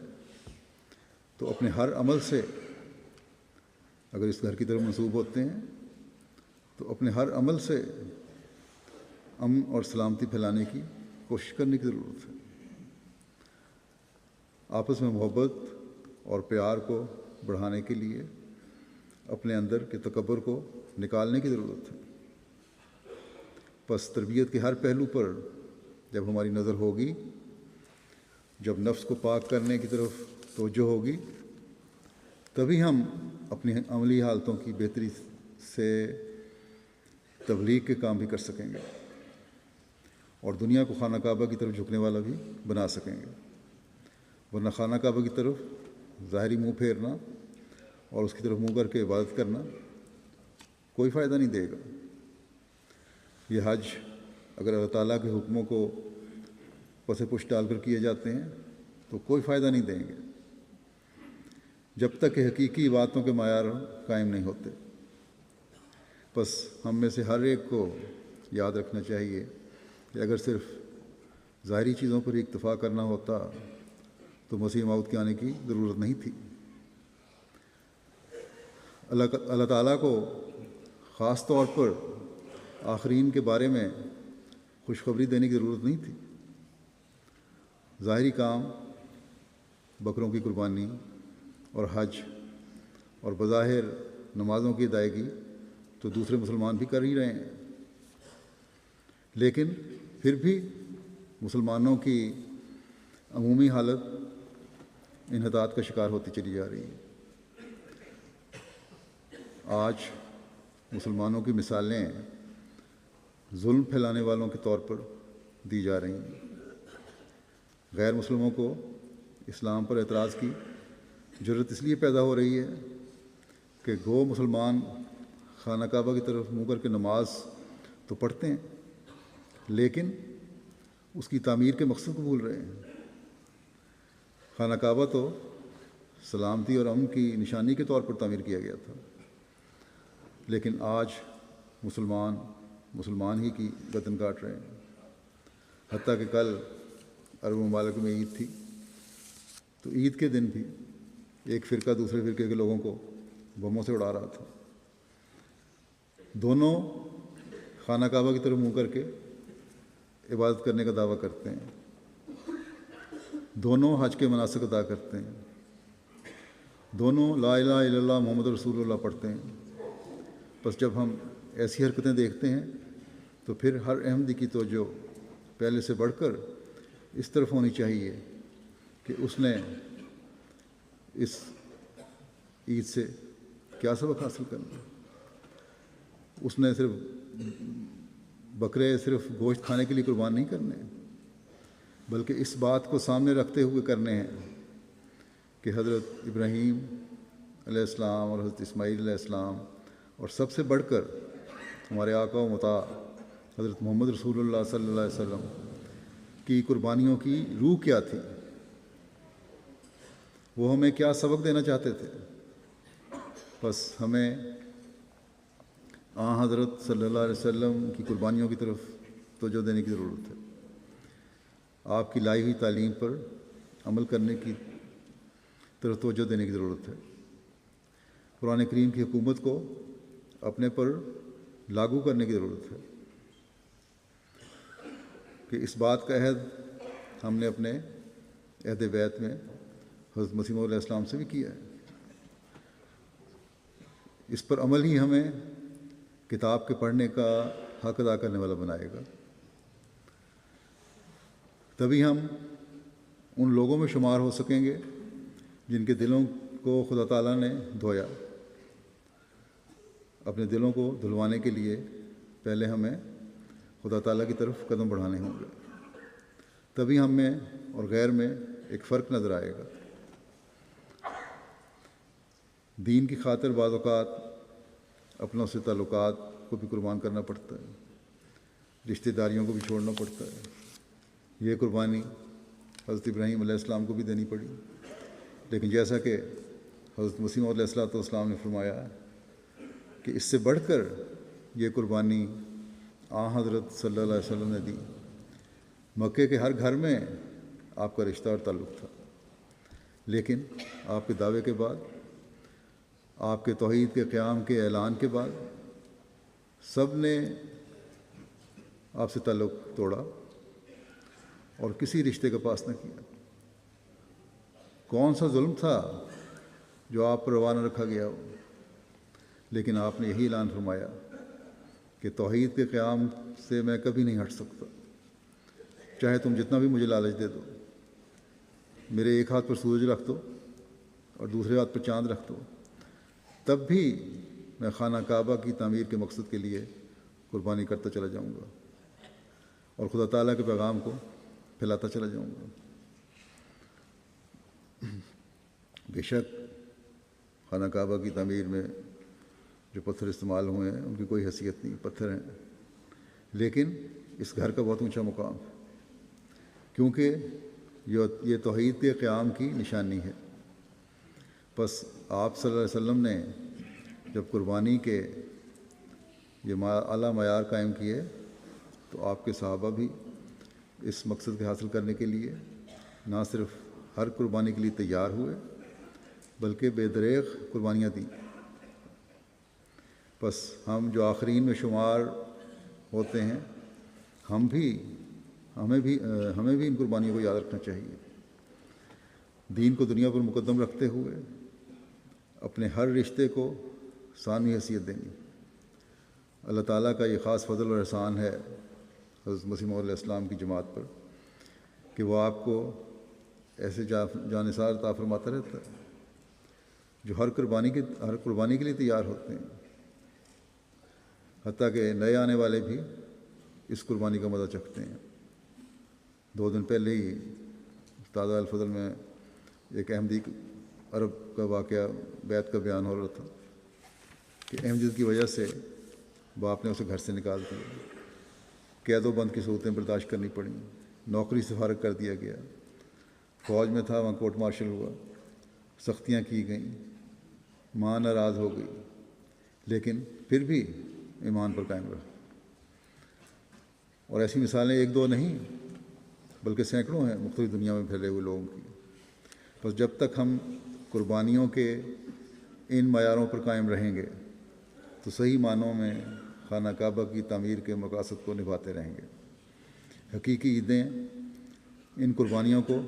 تو اپنے ہر عمل سے اگر اس گھر کی طرف منسوب ہوتے ہیں تو اپنے ہر عمل سے امن اور سلامتی پھیلانے کی کوشش کرنے کی ضرورت ہے۔ آپس میں محبت اور پیار کو بڑھانے کے لیے اپنے اندر کے تکبر کو نکالنے کی ضرورت ہے۔ پس تربیت کے ہر پہلو پر جب ہماری نظر ہوگی، جب نفس کو پاک کرنے کی طرف توجہ ہوگی، تبھی ہم اپنی عملی حالتوں کی بہتری سے تبلیغ کے کام بھی کر سکیں گے اور دنیا کو خانہ کعبہ کی طرف جھکنے والا بھی بنا سکیں گے، ورنہ خانہ کعبہ کی طرف ظاہری منہ پھیرنا اور اس کی طرف منہ کر کے عبادت کرنا کوئی فائدہ نہیں دے گا۔ یہ حج اگر اللہ تعالیٰ کے حکموں کو پس پش ڈال کر کیے جاتے ہیں تو کوئی فائدہ نہیں دیں گے جب تک کہ حقیقی باتوں کے معیار قائم نہیں ہوتے۔ بس ہم میں سے ہر ایک کو یاد رکھنا چاہیے کہ اگر صرف ظاہری چیزوں پر ہی اکتفا کرنا ہوتا تو مسیح موعود کے آنے کی ضرورت نہیں تھی۔ اللہ تعالیٰ کو خاص طور پر آخرین کے بارے میں خوشخبری دینے کی ضرورت نہیں تھی۔ ظاہری کام، بکروں کی قربانی اور حج اور بظاہر نمازوں کی ادائیگی تو دوسرے مسلمان بھی کر ہی رہے ہیں، لیکن پھر بھی مسلمانوں کی عمومی حالت انحطاط کا شکار ہوتی چلی جا رہی ہے۔ آج مسلمانوں کی مثالیں ظلم پھیلانے والوں کے طور پر دی جا رہی ہیں۔ غیر مسلموں کو اسلام پر اعتراض کی جرت اس لیے پیدا ہو رہی ہے کہ گو مسلمان خانہ کعبہ کی طرف منہ کر کے نماز تو پڑھتے ہیں، لیکن اس کی تعمیر کے مقصد کو بھول رہے ہیں۔ خانہ کعبہ تو سلامتی اور امن کی نشانی کے طور پر تعمیر کیا گیا تھا، لیکن آج مسلمان ہی کی گردن کاٹ رہے ہیں۔ حتیٰ کہ کل عرب ممالک میں عید تھی، تو عید کے دن بھی ایک فرقہ دوسرے فرقے کے لوگوں کو بموں سے اڑا رہا تھا۔ دونوں خانہ کعبہ کی طرف منہ کر کے عبادت کرنے کا دعویٰ کرتے ہیں، دونوں حج کے مناسک ادا کرتے ہیں، دونوں لا الہ الا اللہ محمد رسول اللہ پڑھتے ہیں۔ بس جب ہم ایسی حرکتیں دیکھتے ہیں تو پھر ہر احمدی کی توجہ پہلے سے بڑھ کر اس طرف ہونی چاہیے کہ اس نے اس عید سے کیا سبق حاصل کرنا۔ اس نے بکرے صرف گوشت کھانے کے لیے قربان نہیں کرنے، بلکہ اس بات کو سامنے رکھتے ہوئے کرنے ہیں کہ حضرت ابراہیم علیہ السلام اور حضرت اسماعیل علیہ السلام اور سب سے بڑھ کر ہمارے آقا و مطاع حضرت محمد رسول اللہ صلی اللہ علیہ وسلم کی قربانیوں کی روح کیا تھی، وہ ہمیں کیا سبق دینا چاہتے تھے۔ بس ہمیں حضرت صلی اللہ علیہ وسلم کی قربانیوں کی طرف توجہ دینے کی ضرورت ہے، آپ کی لائی ہوئی تعلیم پر عمل کرنے کی طرف توجہ دینے کی ضرورت ہے، قرآن کریم کی حکومت کو اپنے پر لاگو کرنے کی ضرورت ہے کہ اس بات کا عہد ہم نے اپنے عہد بیعت میں حضرت مسیح موعود علیہ السلام سے بھی کیا ہے۔ اس پر عمل ہی ہمیں کتاب کے پڑھنے کا حق ادا کرنے والا بنائے گا، تبھی ہم ان لوگوں میں شمار ہو سکیں گے جن کے دلوں کو خدا تعالیٰ نے دھویا۔ اپنے دلوں کو دھلوانے کے لیے پہلے ہمیں خدا تعالیٰ کی طرف قدم بڑھانے ہوں گے، تبھی ہم میں اور غیر میں ایک فرق نظر آئے گا۔ دین کی خاطر بعض اوقات اپنوں سے تعلقات کو بھی قربان کرنا پڑتا ہے، رشتہ داریوں کو بھی چھوڑنا پڑتا ہے۔ یہ قربانی حضرت ابراہیم علیہ السلام کو بھی دینی پڑی، لیکن جیسا کہ حضرت مسیح موعود علیہ السلام نے فرمایا کہ اس سے بڑھ کر یہ قربانی حضرت صلی اللہ علیہ وسلم نے دی۔ مکے کے ہر گھر میں آپ کا رشتہ اور تعلق تھا، لیکن آپ کے دعوے کے بعد، آپ کے توحید کے قیام کے اعلان کے بعد سب نے آپ سے تعلق توڑا اور کسی رشتے کا پاس نہ کیا۔ کون سا ظلم تھا جو آپ پر روا نہ رکھا گیا ہو؟ لیکن آپ نے یہی اعلان فرمایا کہ توحید کے قیام سے میں کبھی نہیں ہٹ سکتا، چاہے تم جتنا بھی مجھے لالچ دے دو، میرے ایک ہاتھ پر سورج رکھ دو اور دوسرے ہاتھ پر چاند رکھ دو، تب بھی میں خانہ کعبہ کی تعمیر کے مقصد کے لیے قربانی کرتا چلا جاؤں گا اور خدا تعالیٰ کے پیغام کو پھیلاتا چلا جاؤں گا۔ بے شک خانہ کعبہ کی تعمیر میں جو پتھر استعمال ہوئے ہیں ان کی کوئی حیثیت نہیں، پتھر ہیں، لیکن اس گھر کا بہت اونچا مقام ہے، کیونکہ یہ توحید کے قیام کی نشانی ہے۔ بس آپ صلی اللہ علیہ وسلم نے جب قربانی کے یہ اعلیٰ معیار قائم کیے تو آپ کے صحابہ بھی اس مقصد کے حاصل کرنے کے لیے نہ صرف ہر قربانی کے لیے تیار ہوئے بلکہ بے دریغ قربانیاں دیں۔ بس ہم جو آخرین میں شمار ہوتے ہیں، ہمیں بھی ان قربانیوں کو یاد رکھنا چاہیے، دین کو دنیا پر مقدم رکھتے ہوئے اپنے ہر رشتے کو ثانوی حیثیت دینی۔ اللہ تعالیٰ کا یہ خاص فضل اور احسان ہے حضرت مسیح موعود علیہ السلام کی جماعت پر کہ وہ آپ کو ایسے جانثار عطا فرماتا رہتا ہے جو ہر قربانی کے لیے تیار ہوتے ہیں، حتیٰ کہ نئے آنے والے بھی اس قربانی کا مزہ چکھتے ہیں۔ 2 دن پہلے ہی تازہ الفضل میں ایک احمدی عرب کا واقعہ بیعت کا بیان ہو رہا تھا کہ احمدیت کی وجہ سے باپ نے اسے گھر سے نکال دیا، قید و بند کی صورتیں برداشت کرنی پڑیں، نوکری سے فارغ کر دیا گیا، فوج میں تھا وہاں کورٹ مارشل ہوا، سختیاں کی گئیں، ماں ناراض ہو گئی، لیکن پھر بھی ایمان پر قائم رہا۔ اور ایسی مثالیں 1-2 نہیں بلکہ سینکڑوں ہیں مختلف دنیا میں پھیلے ہوئے لوگوں کی۔ بس جب تک ہم قربانیوں کے ان معیاروں پر قائم رہیں گے تو صحیح معنوں میں خانہ کعبہ کی تعمیر کے مقاصد کو نبھاتے رہیں گے۔ حقیقی عیدیں ان قربانیوں کو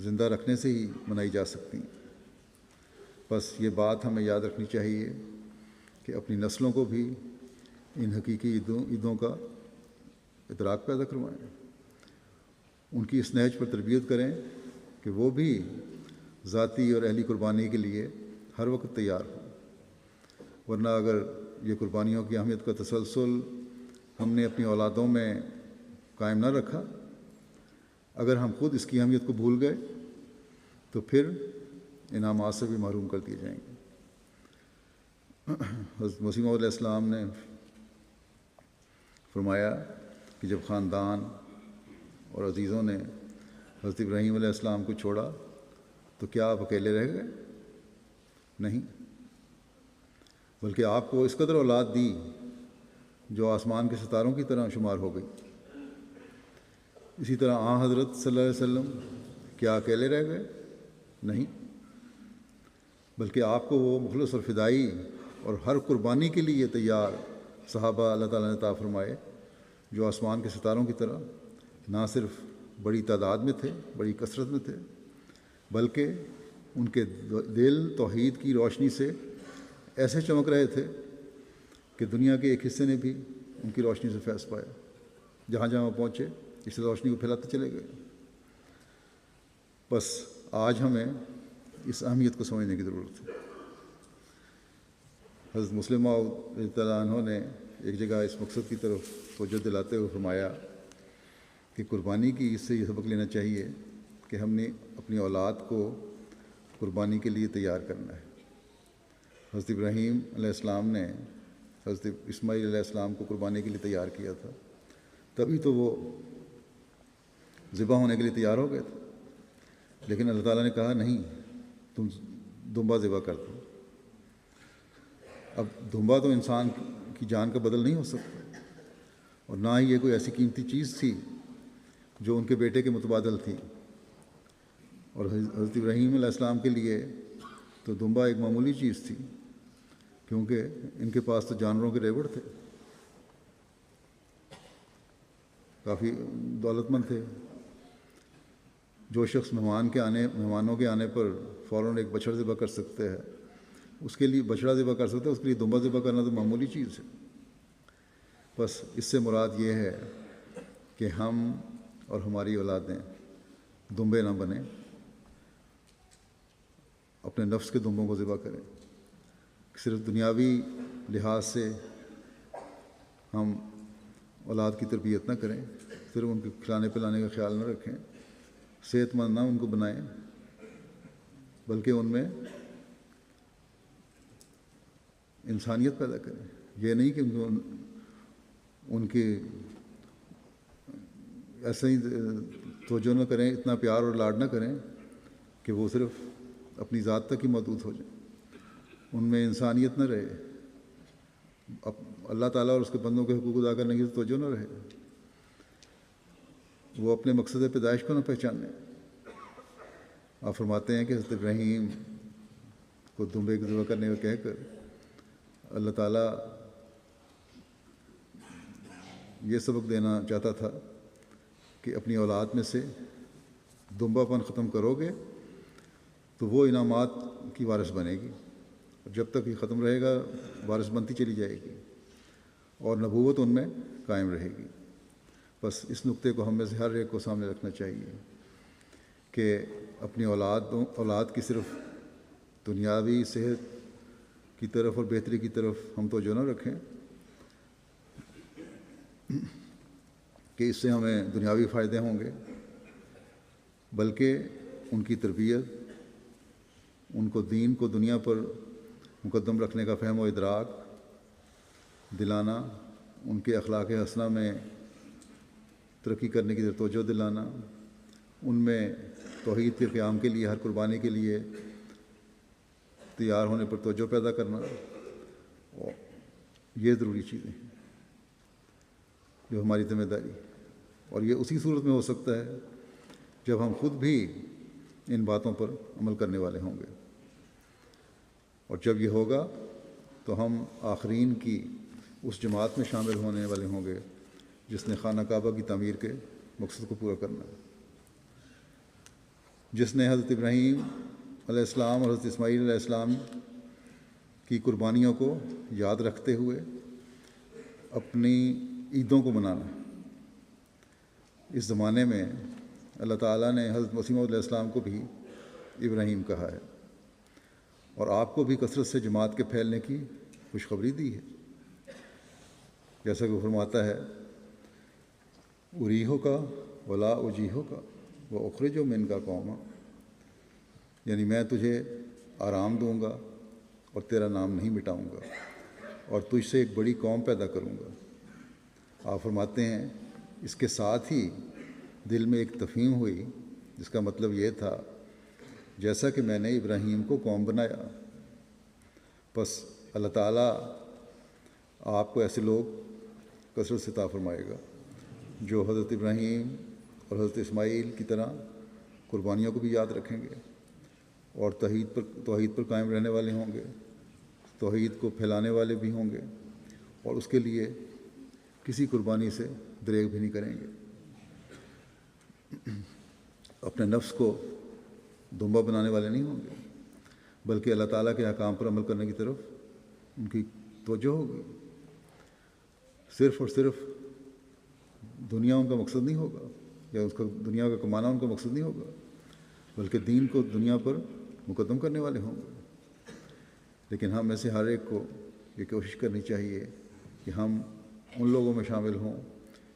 زندہ رکھنے سے ہی منائی جا سکتی ہیں۔ بس یہ بات ہمیں یاد رکھنی چاہیے کہ اپنی نسلوں کو بھی ان حقیقی عیدوں کا ادراک پیدا کروائیں، ان کی اس نہج پر تربیت کریں کہ وہ بھی ذاتی اور اہلی قربانی کے لیے ہر وقت تیار ہوں۔ ورنہ اگر یہ قربانیوں کی اہمیت کا تسلسل ہم نے اپنی اولادوں میں قائم نہ رکھا، اگر ہم خود اس کی اہمیت کو بھول گئے تو پھر انعامات سے بھی محروم کر دیے جائیں گے۔ حضرت مسیح موعود علیہ السلام نے فرمایا کہ جب خاندان اور عزیزوں نے حضرت ابراہیم علیہ السلام کو چھوڑا تو کیا آپ اکیلے رہ گئے؟ نہیں، بلکہ آپ کو اس قدر اولاد دی جو آسمان کے ستاروں کی طرح شمار ہو گئی۔ اسی طرح حضرت صلی اللہ علیہ وسلم کیا اکیلے رہ گئے؟ نہیں، بلکہ آپ کو وہ مخلص اور فدائی اور ہر قربانی کے لیے تیار صحابہ اللہ تعالیٰ نے عطا فرمائے جو آسمان کے ستاروں کی طرح نہ صرف بڑی تعداد میں تھے، بڑی کثرت میں تھے، بلکہ ان کے دل توحید کی روشنی سے ایسے چمک رہے تھے کہ دنیا کے ایک حصے نے بھی ان کی روشنی سے فیض پایا۔ جہاں جہاں وہ پہنچے اس روشنی کو پھیلاتے چلے گئے۔ بس آج ہمیں اس اہمیت کو سمجھنے کی ضرورت ہے۔ حضرت مسلم موعود رضی اللہ عنہ نے ایک جگہ اس مقصد کی طرف توجہ دلاتے ہوئے فرمایا کہ قربانی کی اس سے یہ سبق لینا چاہیے کہ ہم نے اپنی اولاد کو قربانی کے لیے تیار کرنا ہے۔ حضرت ابراہیم علیہ السلام نے حضرت اسماعیل علیہ السلام کو قربانی کے لیے تیار کیا تھا، تبھی تو وہ ذبح ہونے کے لیے تیار ہو گئے تھے، لیکن اللہ تعالیٰ نے کہا نہیں، تم دمبا ذبح کر دو۔ اب دمبا تو انسان کی جان کا بدل نہیں ہو سکتا، اور نہ ہی یہ کوئی ایسی قیمتی چیز تھی جو ان کے بیٹے کے متبادل تھی۔ اور حضرت ابراہیم علیہ السلام کے لیے تو دمبا ایک معمولی چیز تھی، کیونکہ ان کے پاس تو جانوروں کے ریوڑ تھے، کافی دولت مند تھے۔ جو شخص مہمانوں کے آنے پر فوراً ایک بچڑا ذبح کر سکتے ہیں، اس کے لیے بچڑا ذبح کر سکتے ہیں، اس کے لیے دمبا ذبح کرنا تو معمولی چیز ہے۔ بس اس سے مراد یہ ہے کہ ہم اور ہماری اولادیں دمبے نہ بنیں، اپنے نفس کے دمبوں کو ذبح کریں۔ صرف دنیاوی لحاظ سے ہم اولاد کی تربیت نہ کریں، صرف ان کے کھلانے پلانے کا خیال نہ رکھیں، صحت مند نہ ان کو بنائیں، بلکہ ان میں انسانیت پیدا کریں۔ یہ نہیں کہ ان کی ایسے ہی توجہ نہ کریں، اتنا پیار اور لاڈ نہ کریں کہ وہ صرف اپنی ذات تک ہی محدود ہو جائیں، ان میں انسانیت نہ رہے، اللہ تعالیٰ اور اس کے بندوں کے حقوق ادا کرنے کی توجہ نہ رہے، وہ اپنے مقصد پیدائش کو نہ پہچانے۔ آپ فرماتے ہیں کہ حضرت ابراہیم کو دمبے کی ذبح کرنے کا کہہ کر اللہ تعالیٰ یہ سبق دینا چاہتا تھا کہ اپنی اولاد میں سے دمبا پن ختم کرو گے تو وہ انعامات کی وارث بنے گی، اور جب تک یہ ختم رہے گا وارث بنتی چلی جائے گی اور نبوت ان میں قائم رہے گی۔ بس اس نقطے کو ہم میں سے ہر ایک کو سامنے رکھنا چاہیے کہ اپنی اولاد کی صرف دنیاوی صحت کی طرف اور بہتری کی طرف ہم توجہ نہ رکھیں کہ اس سے ہمیں دنیاوی فائدے ہوں گے، بلکہ ان کی تربیت، ان کو دین کو دنیا پر مقدم رکھنے کا فہم و ادراک دلانا، ان کے اخلاق حسنہ میں ترقی کرنے کی توجہ دلانا، ان میں توحید کے قیام کے لیے ہر قربانی کے لیے تیار ہونے پر توجہ پیدا کرنا، یہ ضروری چیزیں ہیں جو ہماری ذمہ داری، اور یہ اسی صورت میں ہو سکتا ہے جب ہم خود بھی ان باتوں پر عمل کرنے والے ہوں گے، اور جب یہ ہوگا تو ہم آخرین کی اس جماعت میں شامل ہونے والے ہوں گے جس نے خانہ کعبہ کی تعمیر کے مقصد کو پورا کرنا ہے، جس نے حضرت ابراہیم علیہ السلام اور حضرت اسماعیل علیہ السلام کی قربانیوں کو یاد رکھتے ہوئے اپنی عیدوں کو منانا۔ اس زمانے میں اللہ تعالیٰ نے حضرت مسیح علیہ السلام کو بھی ابراہیم کہا ہے، اور آپ کو بھی کثرت سے جماعت کے پھیلنے کی خوشخبری دی ہے، جیسا کہ وہ فرماتا ہے اریحو کا ولا اجیحو کا وہ اخرجو من کا قوما، یعنی میں تجھے آرام دوں گا اور تیرا نام نہیں مٹاؤں گا اور تجھ سے ایک بڑی قوم پیدا کروں گا۔ آپ فرماتے ہیں اس کے ساتھ ہی دل میں ایک تفہیم ہوئی جس کا مطلب یہ تھا جیسا کہ میں نے ابراہیم کو قوم بنایا، بس اللہ تعالیٰ آپ کو ایسے لوگ کثرت سے عطا فرمائے گا جو حضرت ابراہیم اور حضرت اسماعیل کی طرح قربانیوں کو بھی یاد رکھیں گے اور توحید پر قائم رہنے والے ہوں گے، توحید کو پھیلانے والے بھی ہوں گے، اور اس کے لیے کسی قربانی سے دریغ بھی نہیں کریں گے، اپنے نفس کو دمبا بنانے والے نہیں ہوں گے، بلکہ اللہ تعالیٰ کے احکام پر عمل کرنے کی طرف ان کی توجہ ہوگی۔ صرف اور صرف دنیا ان کا مقصد نہیں ہوگا، یا اس کا دنیا کا کمانا ان کا مقصد نہیں ہوگا، بلکہ دین کو دنیا پر مقدم کرنے والے ہوں گے۔ لیکن ہم میں سے ہر ایک کو یہ کوشش کرنی چاہیے کہ ہم ان لوگوں میں شامل ہوں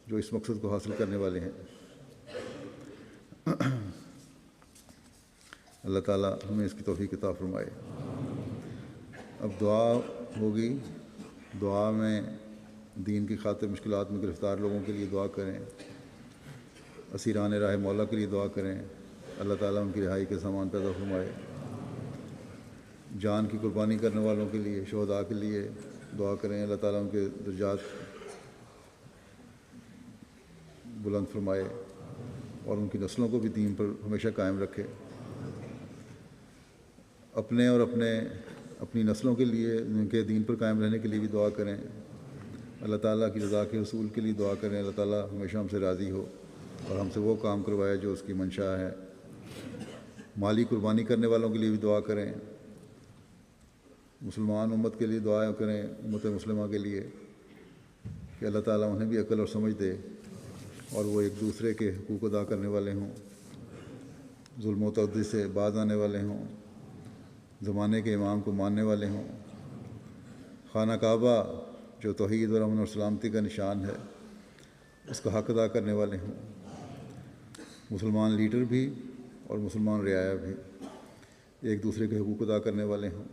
جو اس مقصد کو حاصل کرنے والے ہیں۔ اللہ تعالیٰ ہمیں اس کی توفیق عطا فرمائے۔ اب دعا ہوگی، دعا میں دین کی خاطر مشکلات میں گرفتار لوگوں کے لیے دعا کریں، اسیران راہ مولا کے لیے دعا کریں، اللہ تعالیٰ ان کی رہائی کے سامان پیدا فرمائے، جان کی قربانی کرنے والوں کے لیے، شہداء کے لیے دعا کریں، اللہ تعالیٰ ان کے درجات بلند فرمائے اور ان کی نسلوں کو بھی دین پر ہمیشہ قائم رکھے۔ اپنے اور اپنی نسلوں کے لیے ان کے دین پر قائم رہنے کے لیے بھی دعا کریں۔ اللہ تعالیٰ کی رضا کے حصول کے لیے دعا کریں، اللہ تعالیٰ ہمیشہ ہم سے راضی ہو اور ہم سے وہ کام کروائے جو اس کی منشا ہے۔ مالی قربانی کرنے والوں کے لیے بھی دعا کریں، مسلمان امت کے لیے دعا کریں، امت مسلمہ کے لیے، کہ اللہ تعالیٰ انہیں بھی عقل اور سمجھ دے اور وہ ایک دوسرے کے حقوق ادا کرنے والے ہوں، ظلم و تعدی سے باز آنے والے ہوں، زمانے کے امام کو ماننے والے ہوں، خانہ کعبہ جو توحید اور امن اور سلامتی کا نشان ہے اس کا حق ادا کرنے والے ہوں، مسلمان لیڈر بھی اور مسلمان رعایا بھی ایک دوسرے کے حقوق ادا کرنے والے ہوں۔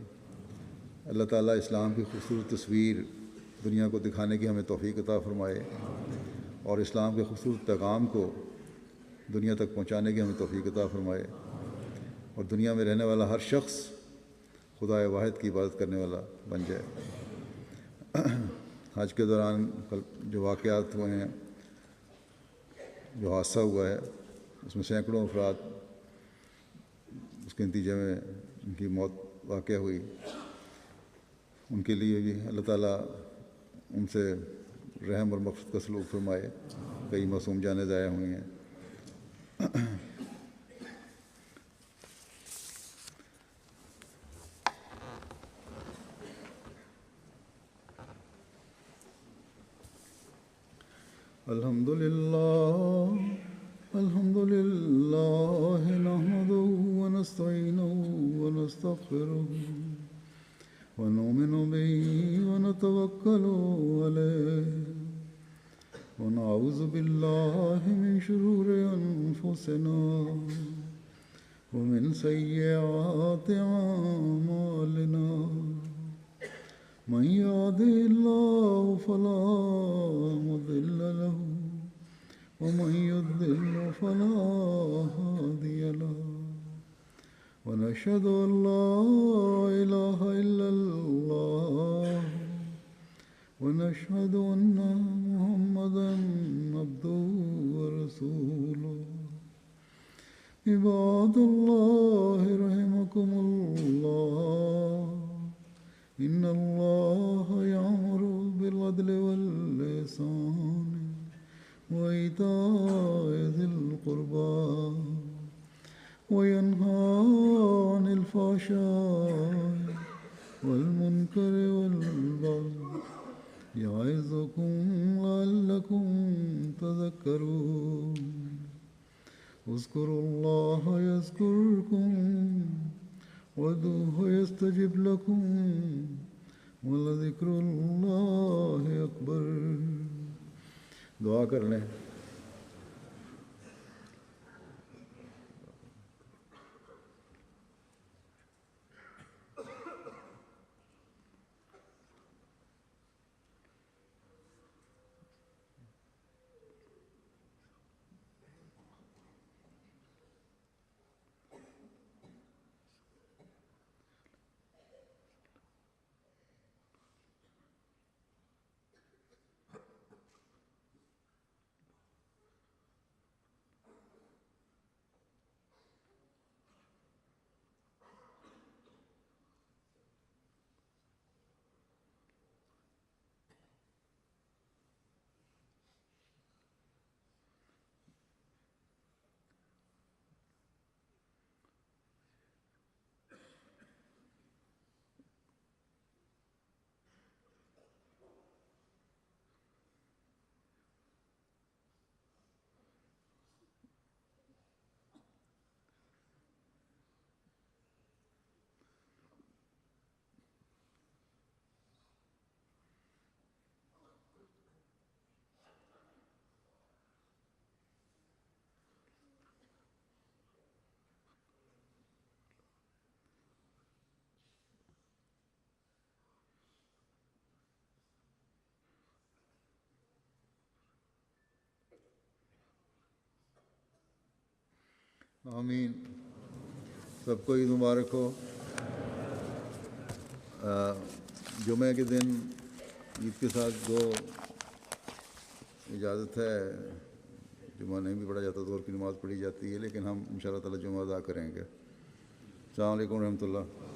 اللہ تعالیٰ اسلام کی خوبصورت تصویر دنیا کو دکھانے کی ہمیں توفیق عطا فرمائے اور اسلام کے خوبصورت پیغام کو دنیا تک پہنچانے کی ہمیں توفیق عطا فرمائے، اور دنیا میں رہنے والا ہر شخص خدا واحد کی عبادت کرنے والا بن جائے۔ حج کے دوران جو واقعات ہوئے ہیں، جو حادثہ ہوا ہے، اس میں سینکڑوں افراد اس کے نتیجے میں ان کی موت واقع ہوئی، ان کے لیے بھی اللہ تعالیٰ ان سے رحم اور مغفرت کا سلوک فرمائے۔ کئی معصوم جانیں ضائع ہوئی ہیں۔ الحمد للہ نحمده ونستعینه ونستغفره ونؤمن به ونتوکل علیہ ونعوذ باللہ من شرور انفسنا ومن سیئات اعمالنا من يهده الله فلا مضل له ومن يضلل فلا هادي له ونشهد أن لا إله إلا الله ونشهد أن محمدا عبده ورسوله عباد الله رحمكم الله إن الله يأمر بالعدل والإحسان وإيتاء ذي القربى وينهى عن الفحشاء والمنكر والبغي يعظكم لعلكم تذكرون اذكروا الله يذكركم وادعوه يستجب لكم ولذكر اللہ اکبر۔ دعا کر لیں۔ آمین۔ سب کو عید مبارک ہو۔ جمعہ کے دن عید کے ساتھ جو اجازت ہے جمعہ نہیں بھی پڑھا جاتا ظہر کی نماز پڑھی جاتی ہے، لیکن ہم انشاءاللہ تعالی جمعہ ادا کریں گے۔ السلام علیکم ورحمۃ اللہ۔